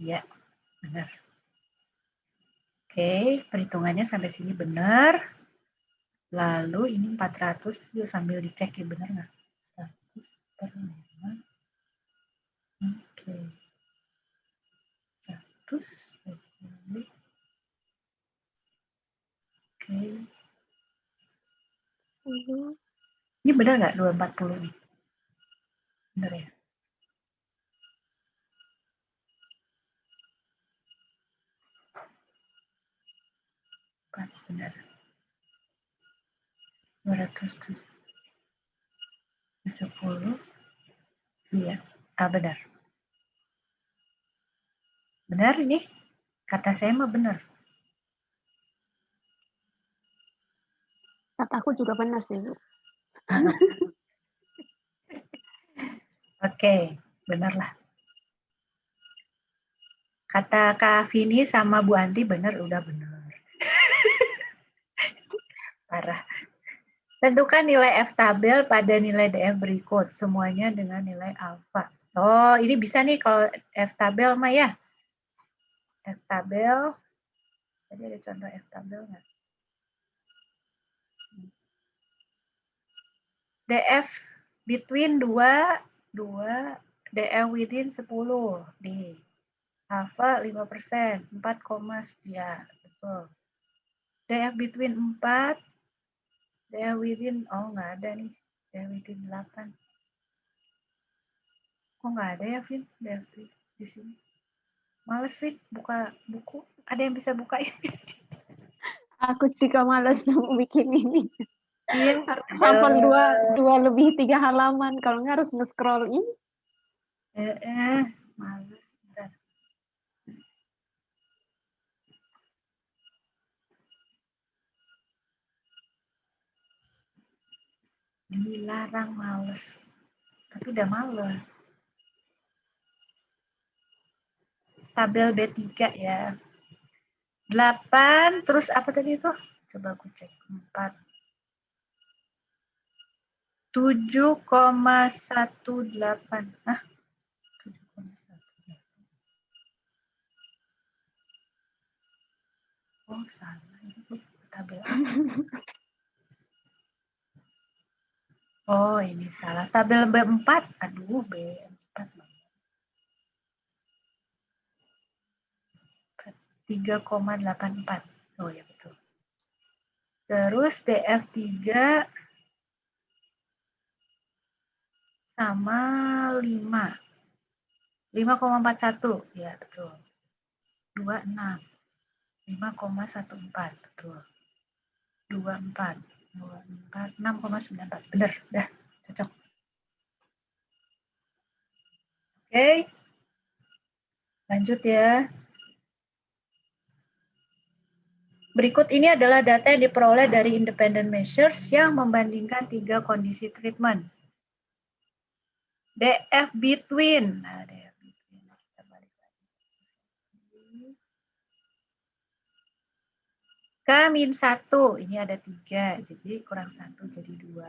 ya benar. Oke, perhitungannya sampai sini benar. Lalu ini 400, yuk sambil dicek ya benar nggak? 100 per 5. Oke. 100 per 5. Oke. Ini benar nggak 240 nih? Benar ya? Benar. 270. Iya, benar. Benar ini? Kata saya mah benar. Kataku juga benar sih, Bu. Oke, benar lah. Kata Kak Vini sama Bu Anti benar, udah benar. Parah. Tentukan nilai F tabel pada nilai DF berikut. Semuanya dengan nilai alfa. Oh, ini bisa nih kalau F tabel mah ya. F tabel. Tadi ada contoh F tabel nggak? DF between 2, DF within 10. Nih. Alfa 5%, 4, ya, betul. DF between 4, DF within, oh nggak ada nih. DF within 8. Kok nggak ada ya, Vin? DF di sini. Males, Vin, buka buku. Ada yang bisa buka ya? Aku juga malas bikin ini. Iya. Harus hafal dua lebih 3 halaman. Kalau nggak harus nge-scroll ini. Males. Bentar. Dilarang males. Tapi udah males. Tabel B3 ya. 8, terus apa tadi itu? Coba aku cek. 4. 7,18. Hah? 7,18. Oh, salah. Itu tabel apa? Oh, ini salah. Tabel B4. Aduh, B4. 3,84. Oh, ya betul. Terus DF3 sama 5. 5,41. Ya, betul. 26. 5,14. Betul. 24. 6,94. Benar, dah. Cocok. Oke. Lanjut ya. Berikut ini adalah data yang diperoleh dari independent measures yang membandingkan 3 kondisi treatment. DF between. Nah, DF between. Kita balik lagi. K-1. Ini ada 3. Jadi kurang 1 jadi 2.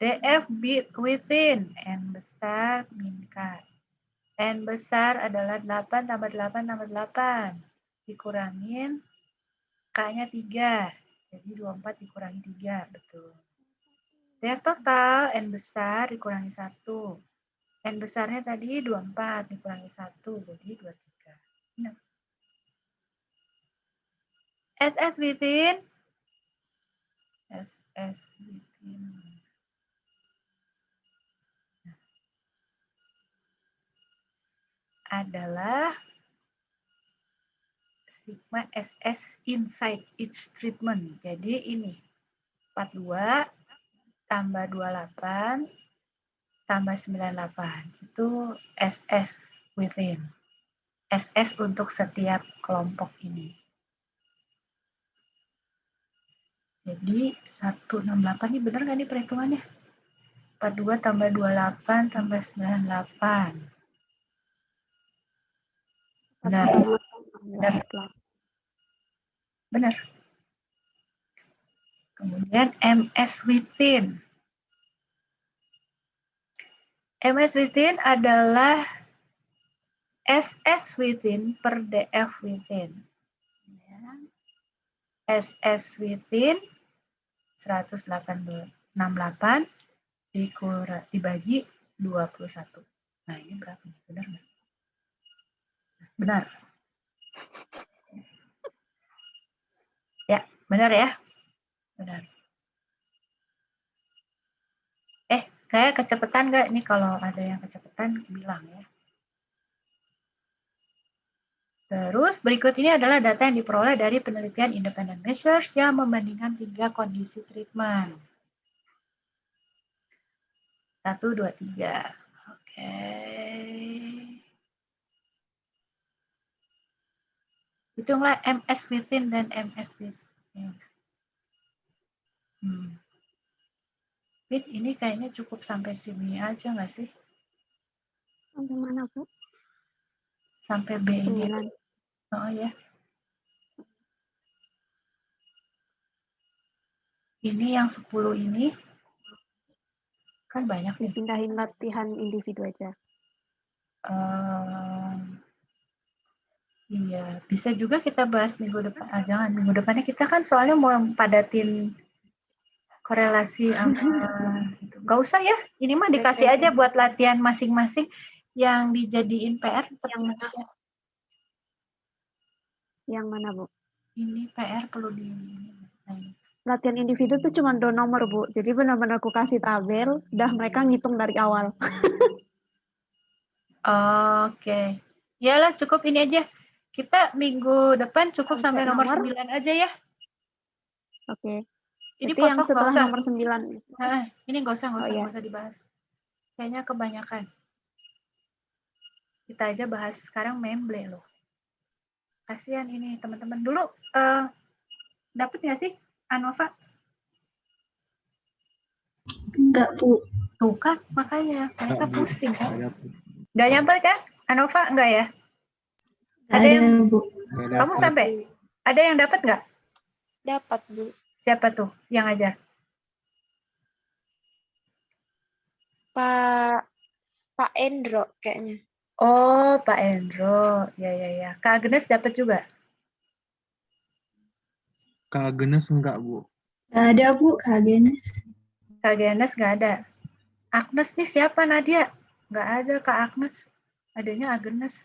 DF within. N besar min K. N besar adalah 8 tambah 8 tambah 8. Dikurangin K-nya 3. Jadi 24 dikurangi 3, betul. Dari total, N besar dikurangi 1. N besarnya tadi 24 dikurangi 1, jadi 23. Nah. SS within adalah sigma SS inside each treatment. Jadi ini 42 tambah 28 tambah 98 itu SS within. SS untuk setiap kelompok ini. Jadi 168 ini benar nggak nih perhitungannya? 42 tambah 28 tambah 98. Benar. Benar. Benar. Kemudian MS within. MS within adalah SS within per DF within. SS within 168 dibagi 21. Nah, ini berapa? Benar nggak? Benar. Ya, benar ya? Benar. Kayak kecepatan nggak? Ini kalau ada yang kecepatan, bilang ya. Terus berikut ini adalah data yang diperoleh dari penelitian independent measures yang membandingkan 3 kondisi treatment. 1, 2, 3. Oke. Hitunglah MS within dan MS within. Ini kayaknya cukup sampai sini aja nggak sih? Sampai mana, Bu? Sampai B ini. 9. Oh ya. Ini yang 10 ini. Kan banyak nih. Dipindahin latihan individu aja. Iya, bisa juga kita bahas minggu depan. Jangan, minggu depannya kita kan soalnya mau padatin korelasi sama gitu. Gak usah ya, ini mah dikasih aja buat latihan masing-masing yang dijadiin PR. Yang mana, Bu? Ini PR perlu di... Latihan individu tuh cuma 2 nomor, Bu. Jadi benar-benar aku kasih tabel, udah mereka ngitung dari awal. Oke. Yalah, cukup ini aja. Kita minggu depan cukup sampai nomor 9 aja ya. Oke. Ini Berarti yang kosong, setelah nggak usah. nomor 9. Nah, ini nggak usah iya. dibahas. Kayaknya kebanyakan. Kita aja bahas sekarang memble loh. Kasihan ini teman-teman. Dulu dapat nggak sih Anova? Enggak, Bu. Tuh kan, makanya mereka pusing kan. Nggak Nggak nyampe kan? Anova enggak ya? Ada yang, Bu. Kamu sampai? Ada yang dapat nggak? Dapat, Bu. Siapa tuh yang ngajar? Pak Endro kayaknya. Oh, Pak Endro. Ya. Kak Agnes dapat juga? Kak Agnes enggak, Bu. Nggak ada, Bu. Kak Agnes. Kak Agnes nggak ada. Agnes nih siapa, Nadia? Nggak ada Kak Agnes. Adanya Agnes.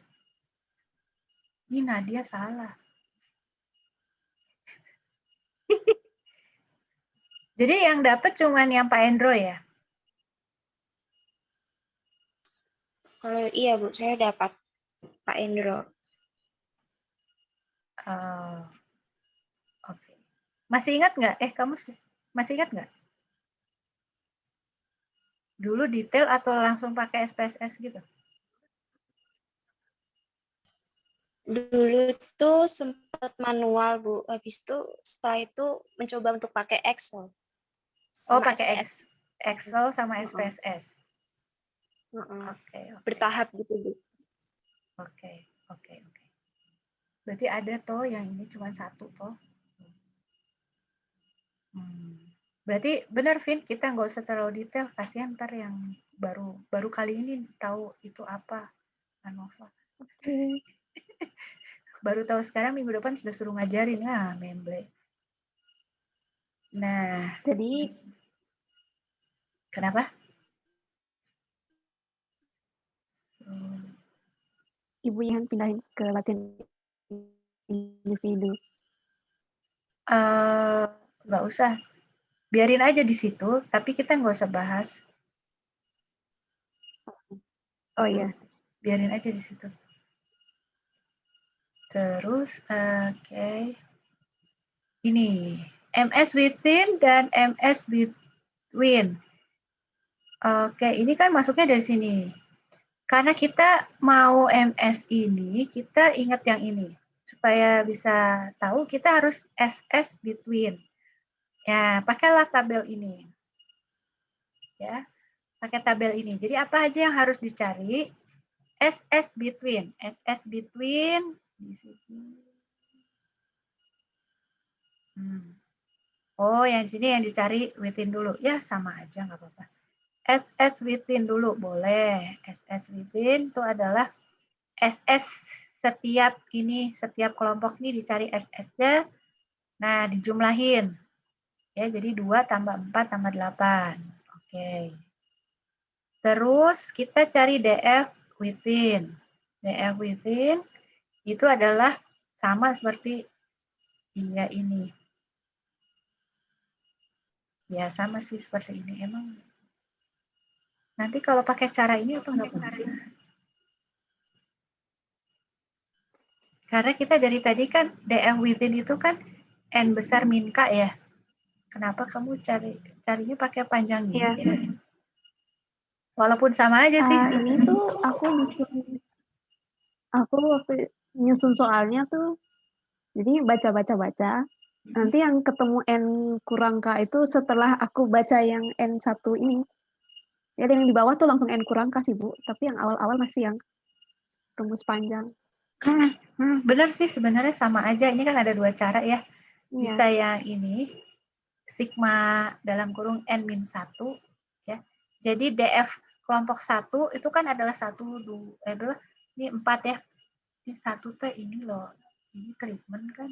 Ini Nadia salah. Jadi yang dapat cuman yang Pak Endro ya? Kalau iya, Bu, saya dapat Pak Endro. Oke. Masih ingat nggak? Kamu masih ingat nggak? Dulu detail atau langsung pakai SPSS gitu? Dulu tuh sempat manual, Bu. Habis itu setelah itu mencoba untuk pakai Excel. Pakai Excel sama SPSS. Oke. Bertahap gitu, Bu. Oke. Berarti ada toh yang ini cuma satu toh. Berarti benar, Vin, kita nggak usah terlalu detail. Kasihan ntar yang baru kali ini tahu itu apa, Anova. Baru tahu sekarang, minggu depan sudah suruh ngajarin. Memble. Nah, Jadi kenapa? ibu yang pindahin ke latihan individu. Nggak usah. Biarin aja di situ, tapi kita nggak usah bahas. Oh iya. Biarin aja di situ. Terus, oke. Ini, MS within dan MS between. Oke, ini kan masuknya dari sini. Karena kita mau MS ini, kita ingat yang ini. Supaya bisa tahu, kita harus SS between. Ya, pakailah tabel ini. Ya, pakai tabel ini. Jadi apa aja yang harus dicari? SS between. SS between di sini. Oh, yang di sini yang dicari within dulu. Ya, sama aja, nggak apa-apa. SS within dulu, boleh. SS within itu adalah SS setiap kelompok ini dicari SS-nya. Nah, dijumlahin. Ya, jadi 2 tambah 4 tambah 8. Oke. Terus kita cari DF within. DF within itu adalah sama seperti ini. Ya, sama sih seperti ini. Emang nanti kalau pakai cara ini apa nggak bisa? Karena kita dari tadi kan DF within itu kan N besar min K ya. Kenapa kamu carinya pakai panjang gini? Iya. Ya? Walaupun sama aja sih. Ini tuh aku waktu nyusun soalnya tuh, jadi baca. Nanti yang ketemu N kurang K itu setelah aku baca yang N1 ini. Ya, yang di bawah tuh langsung N kurang K sih, Bu. Tapi yang awal-awal masih yang rumus panjang. Benar sih, sebenarnya sama aja. Ini kan ada 2 cara ya. Iya. Bisa yang ini, sigma dalam kurung N-1. Ya. Jadi DF kelompok 1 itu kan adalah 1, 2, ini 4 ya. Ini 1 teh ini loh. Ini treatment kan.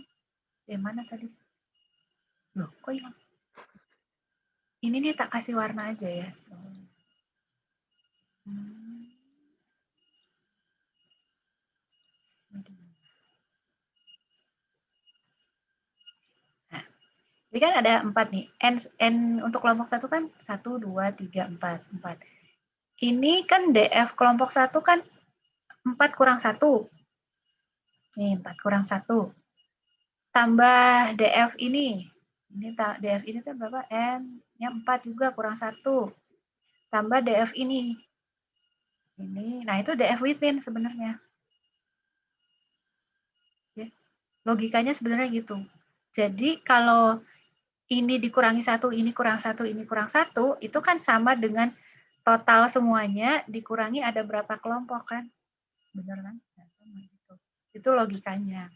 Yang mana tadi? Loh, kok hilang? Ini nih tak kasih warna aja ya. Nah, ini kan ada 4 nih. N untuk kelompok 1 kan 1, 2, 3, 4. Ini kan DF kelompok 1 kan 4 kurang 1. Nih, 4 kurang 1. Tambah DF ini. DF ini kan berapa? N-nya 4 juga kurang 1. Tambah DF ini. Ini. Nah, itu DF within sebenarnya. Ya. Logikanya sebenarnya gitu. Jadi, kalau ini dikurangi 1, ini kurang 1, ini kurang 1, itu kan sama dengan total semuanya dikurangi ada berapa kelompok kan? Bener kan? Nah, sama gitu. Itu logikanya.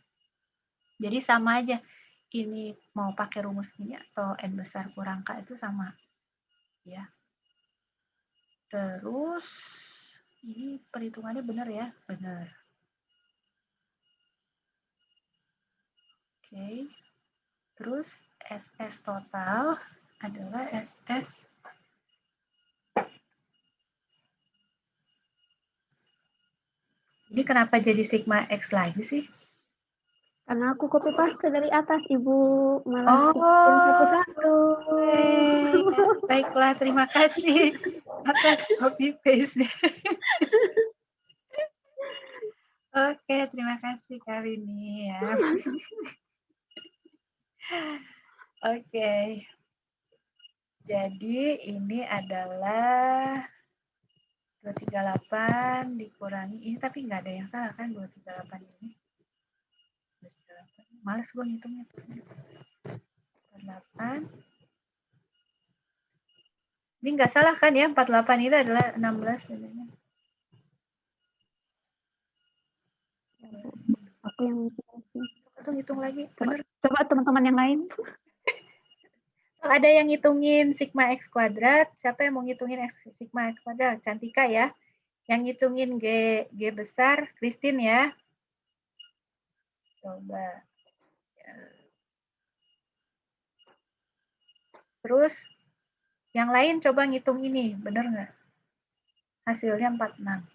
Jadi sama aja. Ini mau pakai rumus ini atau N besar kurang K itu sama. Ya. Terus ini perhitungannya benar ya? Benar. Oke. Terus SS total adalah SS ini kenapa jadi sigma X lagi sih? Karena aku copy paste dari atas, Ibu. Malah skip-skipin satu-satu. Baiklah, terima kasih atas copy paste. Oke, terima kasih kali ini ya. Oke. Jadi ini adalah 238 dikurangi ini, tapi nggak ada yang salah kan 238 ini. 238. Males gue ngitungnya. 48. Ini nggak salah kan ya, 48 itu adalah 16 sebenarnya. Aku yang Hitung lagi. Coba teman-teman yang lain. Ada yang ngitungin sigma X kuadrat. Siapa yang mau ngitungin sigma X kuadrat? Cantika ya. Yang ngitungin G besar, Christine ya. Coba. Terus yang lain coba ngitung ini, bener nggak? Hasilnya 46.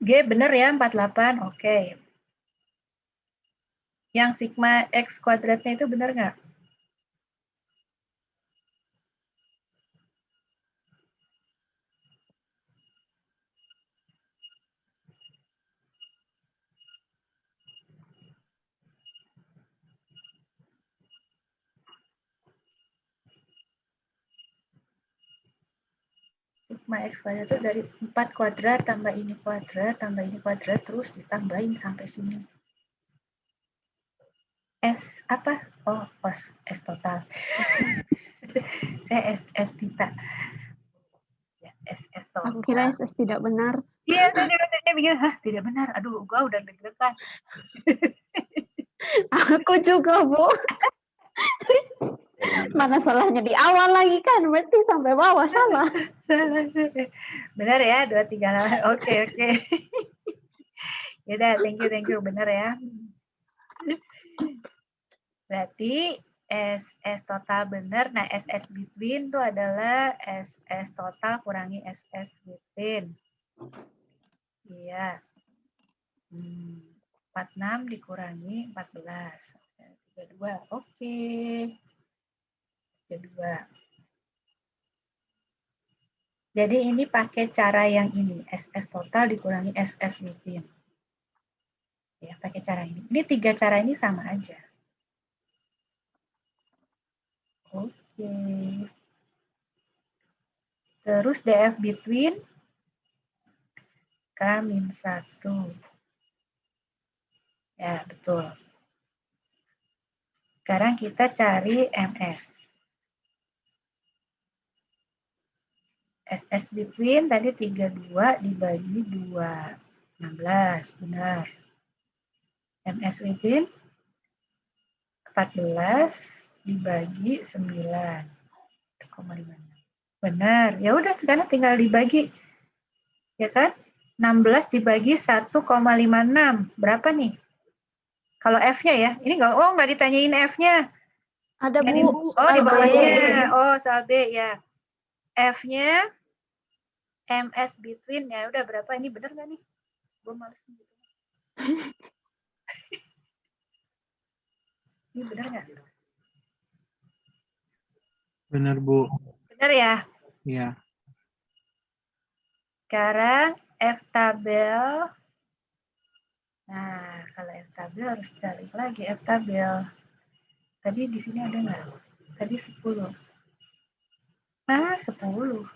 G bener ya 48, oke. Yang sigma X kuadratnya itu bener nggak? Sigma X kuadrat itu dari 4 kuadrat tambah ini kuadrat terus ditambahin sampai sini. S apa? Oh, S total. Saya S theta. Ya, S total. Aku kira SS tidak benar. Iya, saya pikir, tidak benar. Aduh, gua udah deg-degan. Aku juga, Bu. Mana salahnya di awal lagi kan, berarti sampai bawah salah. Benar ya, 238. Oke. Yaudah, thank you, benar ya. Berarti SS total benar. Nah, SS between itu adalah SS total kurangi SS within. Iya. 46 dikurangi 14. 32. Oke. 32. Jadi ini pakai cara yang ini, SS total dikurangi SS within. Ya, pakai cara ini. Ini 3 cara ini sama aja. Oke. Terus DF between K-1. Ya, betul. Sekarang kita cari MS. SS between tadi 32 dibagi 2. 16, benar. MS within 14 dibagi 9. 1,56. Benar. Ya udah, karena tinggal dibagi. Ya kan? 16 dibagi 1,56. Berapa nih? Kalau F-nya ya. Ini nggak ditanyain F-nya. Ada, Ya, Bu. di bawahnya. Oh, soal B ya. F-nya MS between ya udah berapa, ini benar nggak nih? Gue males gitu. Ini benar nggak? Benar, Bu. Benar ya? Iya. Sekarang F tabel. Nah, kalau F tabel harus cari lagi F tabel. Tadi di sini ada nggak? Tadi 10. Nah, 10.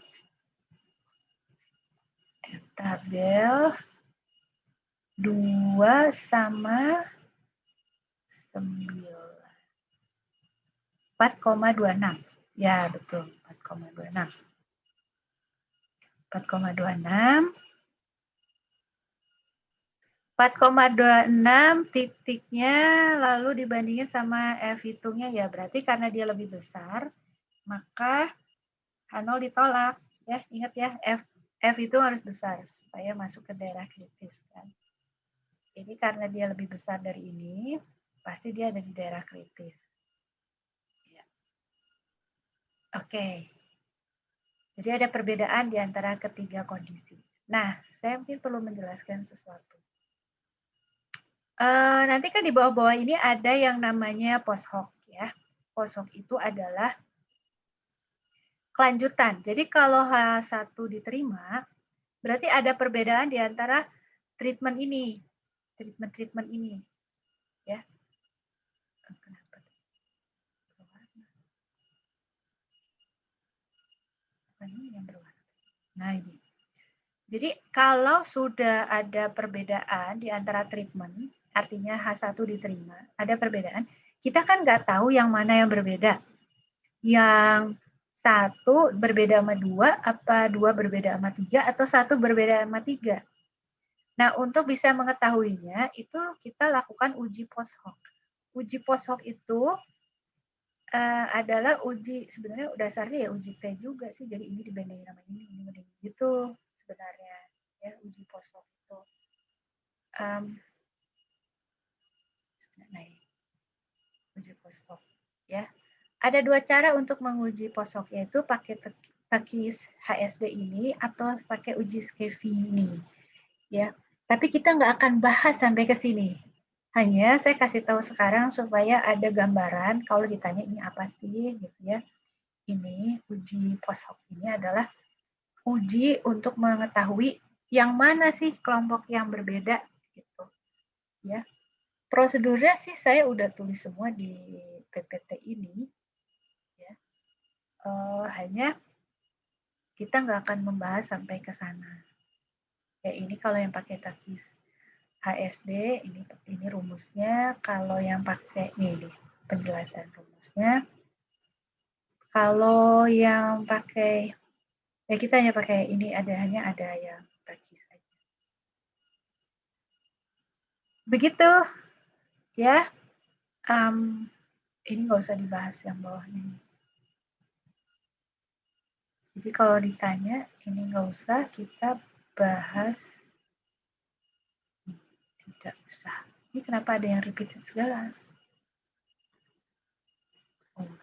F tabel 2 sama 9. 4,26. Ya, betul. 4,26. 4,26. 4,26 titiknya lalu dibandingin sama F hitungnya, ya berarti karena dia lebih besar, maka H0 ditolak. Ya, ingat ya, F itu harus besar supaya masuk ke daerah kritis. Kan? Ini karena dia lebih besar dari ini, pasti dia ada di daerah kritis. Ya. Oke. Jadi ada perbedaan di antara ketiga kondisi. Nah, saya mungkin perlu menjelaskan sesuatu. Nanti kan di bawah-bawah ini ada yang namanya post hoc ya. Post hoc itu adalah kelanjutan. Jadi kalau H1 diterima, berarti ada perbedaan di antara treatment ini. Treatment ini. Ya. Kenapa? Ini yang berwarna. Nah, ini. Jadi kalau sudah ada perbedaan di antara treatment, artinya H1 diterima, ada perbedaan, kita kan nggak tahu yang mana yang berbeda. Yang 1 berbeda sama 2, apa 2 berbeda sama 3, atau 1 berbeda sama 3. Nah, untuk bisa mengetahuinya, itu kita lakukan uji post hoc. Uji post hoc itu adalah uji, sebenarnya dasarnya ya uji T juga sih, jadi ini dibandingin sama ini dibandingin gitu sebenarnya ya, uji POSOK itu. Nah, uji POSOK ya. Ada dua cara untuk menguji POSOK, yaitu pakai TEKIS HSD ini atau pakai uji SCEVI ini ya. Tapi kita nggak akan bahas sampai ke sini. Hanya saya kasih tahu sekarang supaya ada gambaran kalau ditanya ini apa sih gitu ya. Ini uji POSOK ini adalah uji untuk mengetahui yang mana sih kelompok yang berbeda gitu ya. Prosedurnya sih saya udah tulis semua di PPT ini ya. Hanya kita nggak akan membahas sampai ke sana. Ya ini kalau yang pakai TEKIS HSD ini rumusnya. Kalau yang pakai ini penjelasan rumusnya. Kalau yang pakai ya kita hanya pakai ini hanya ada yang TEKIS aja. Begitu ya. Ini nggak usah dibahas yang bawah ini. Jadi kalau ditanya ini nggak usah kita bahas. Tidak usah. Ini kenapa ada yang repeated segala?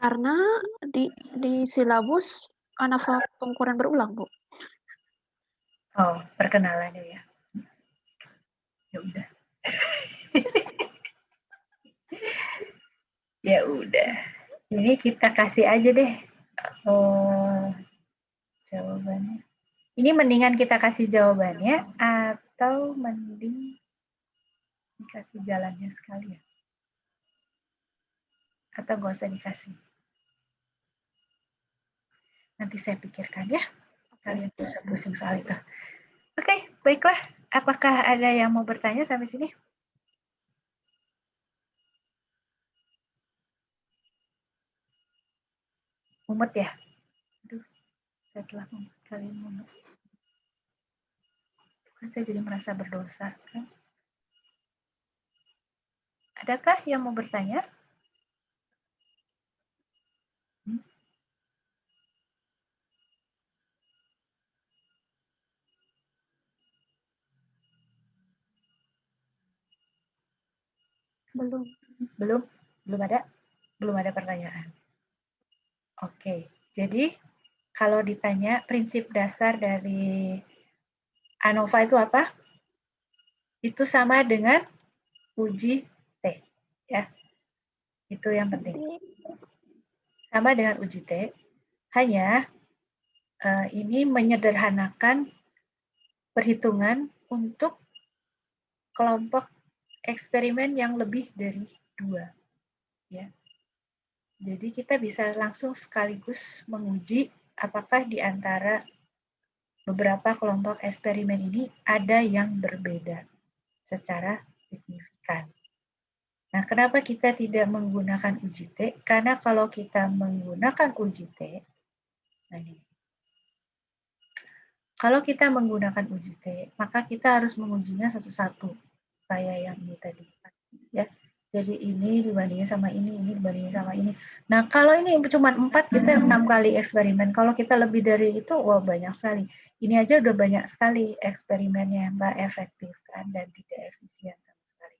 Karena di silabus ANAFA pengukuran berulang, Bu. Oh, perkenalannya ya. Ya udah. Ya udah. Ini kita kasih aja deh jawabannya. Ini mendingan kita kasih jawabannya atau mending dikasih jalannya sekalian? Atau nggak usah dikasih? Nanti saya pikirkan ya. Kalian nggak usah pusing soal itu. Oke, baiklah. Apakah ada yang mau bertanya sampai sini? Mumet ya? Aduh, saya telah membuat kalian mumet. Kan saya jadi merasa berdosa. Kan? Adakah yang mau bertanya? Belum ada pertanyaan. Oke, jadi kalau ditanya prinsip dasar dari ANOVA itu apa? Itu sama dengan uji T, ya. Itu yang penting. Sama dengan uji T, hanya ini menyederhanakan perhitungan untuk kelompok eksperimen yang lebih dari 2, ya. Jadi kita bisa langsung sekaligus menguji apakah di antara beberapa kelompok eksperimen ini ada yang berbeda secara signifikan. Nah, kenapa kita tidak menggunakan uji T? Karena kalau kita menggunakan uji T, nah ini. Kalau kita menggunakan uji T, maka kita harus mengujinya satu-satu. Kayak yang ini tadi. Ya. Jadi ini dibandingin sama ini dibandingin sama ini. Nah, kalau ini cuma 4, kita 6 kali eksperimen. Kalau kita lebih dari itu, wah banyak sekali. Ini aja udah banyak sekali eksperimennya, nggak efektif kan, dan tidak efisien sama sekali.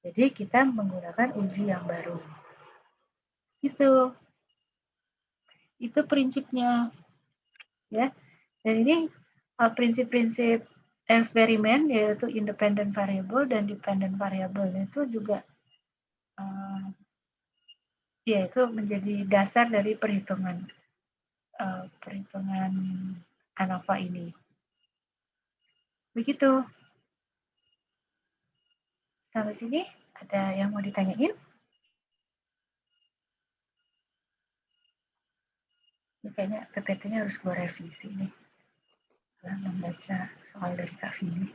Jadi kita menggunakan uji yang baru. Itu prinsipnya. Ya. Dan ini prinsip-prinsip eksperimen yaitu independent variable dan dependent variable itu juga yaitu menjadi dasar dari perhitungan ANOVA ini. Begitu. Sampai sini ada yang mau ditanyain? Ini kayaknya PPT-nya harus gue revisi nih. Membaca soal dari Kak Vini.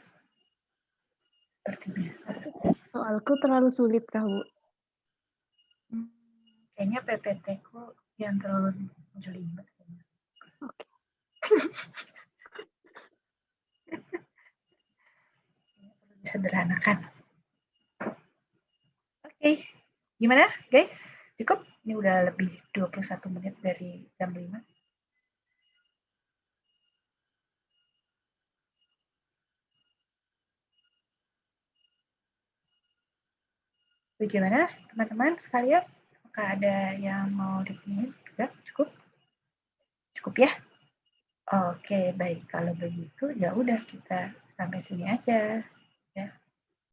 Seperti biasa. Soalku terlalu sulit, Kak, Bu. Kayaknya PPT-ku yang terlalu jelimet. Oke. Disederhanakan. Oke. Gimana, guys? Cukup? Ini udah udah lebih 21 menit dari jam 5. Bagaimana teman-teman sekalian? Apakah ada yang mau ditanyain? Sudah cukup? Cukup ya? Oke, baik. Kalau begitu ya udah kita sampai sini aja.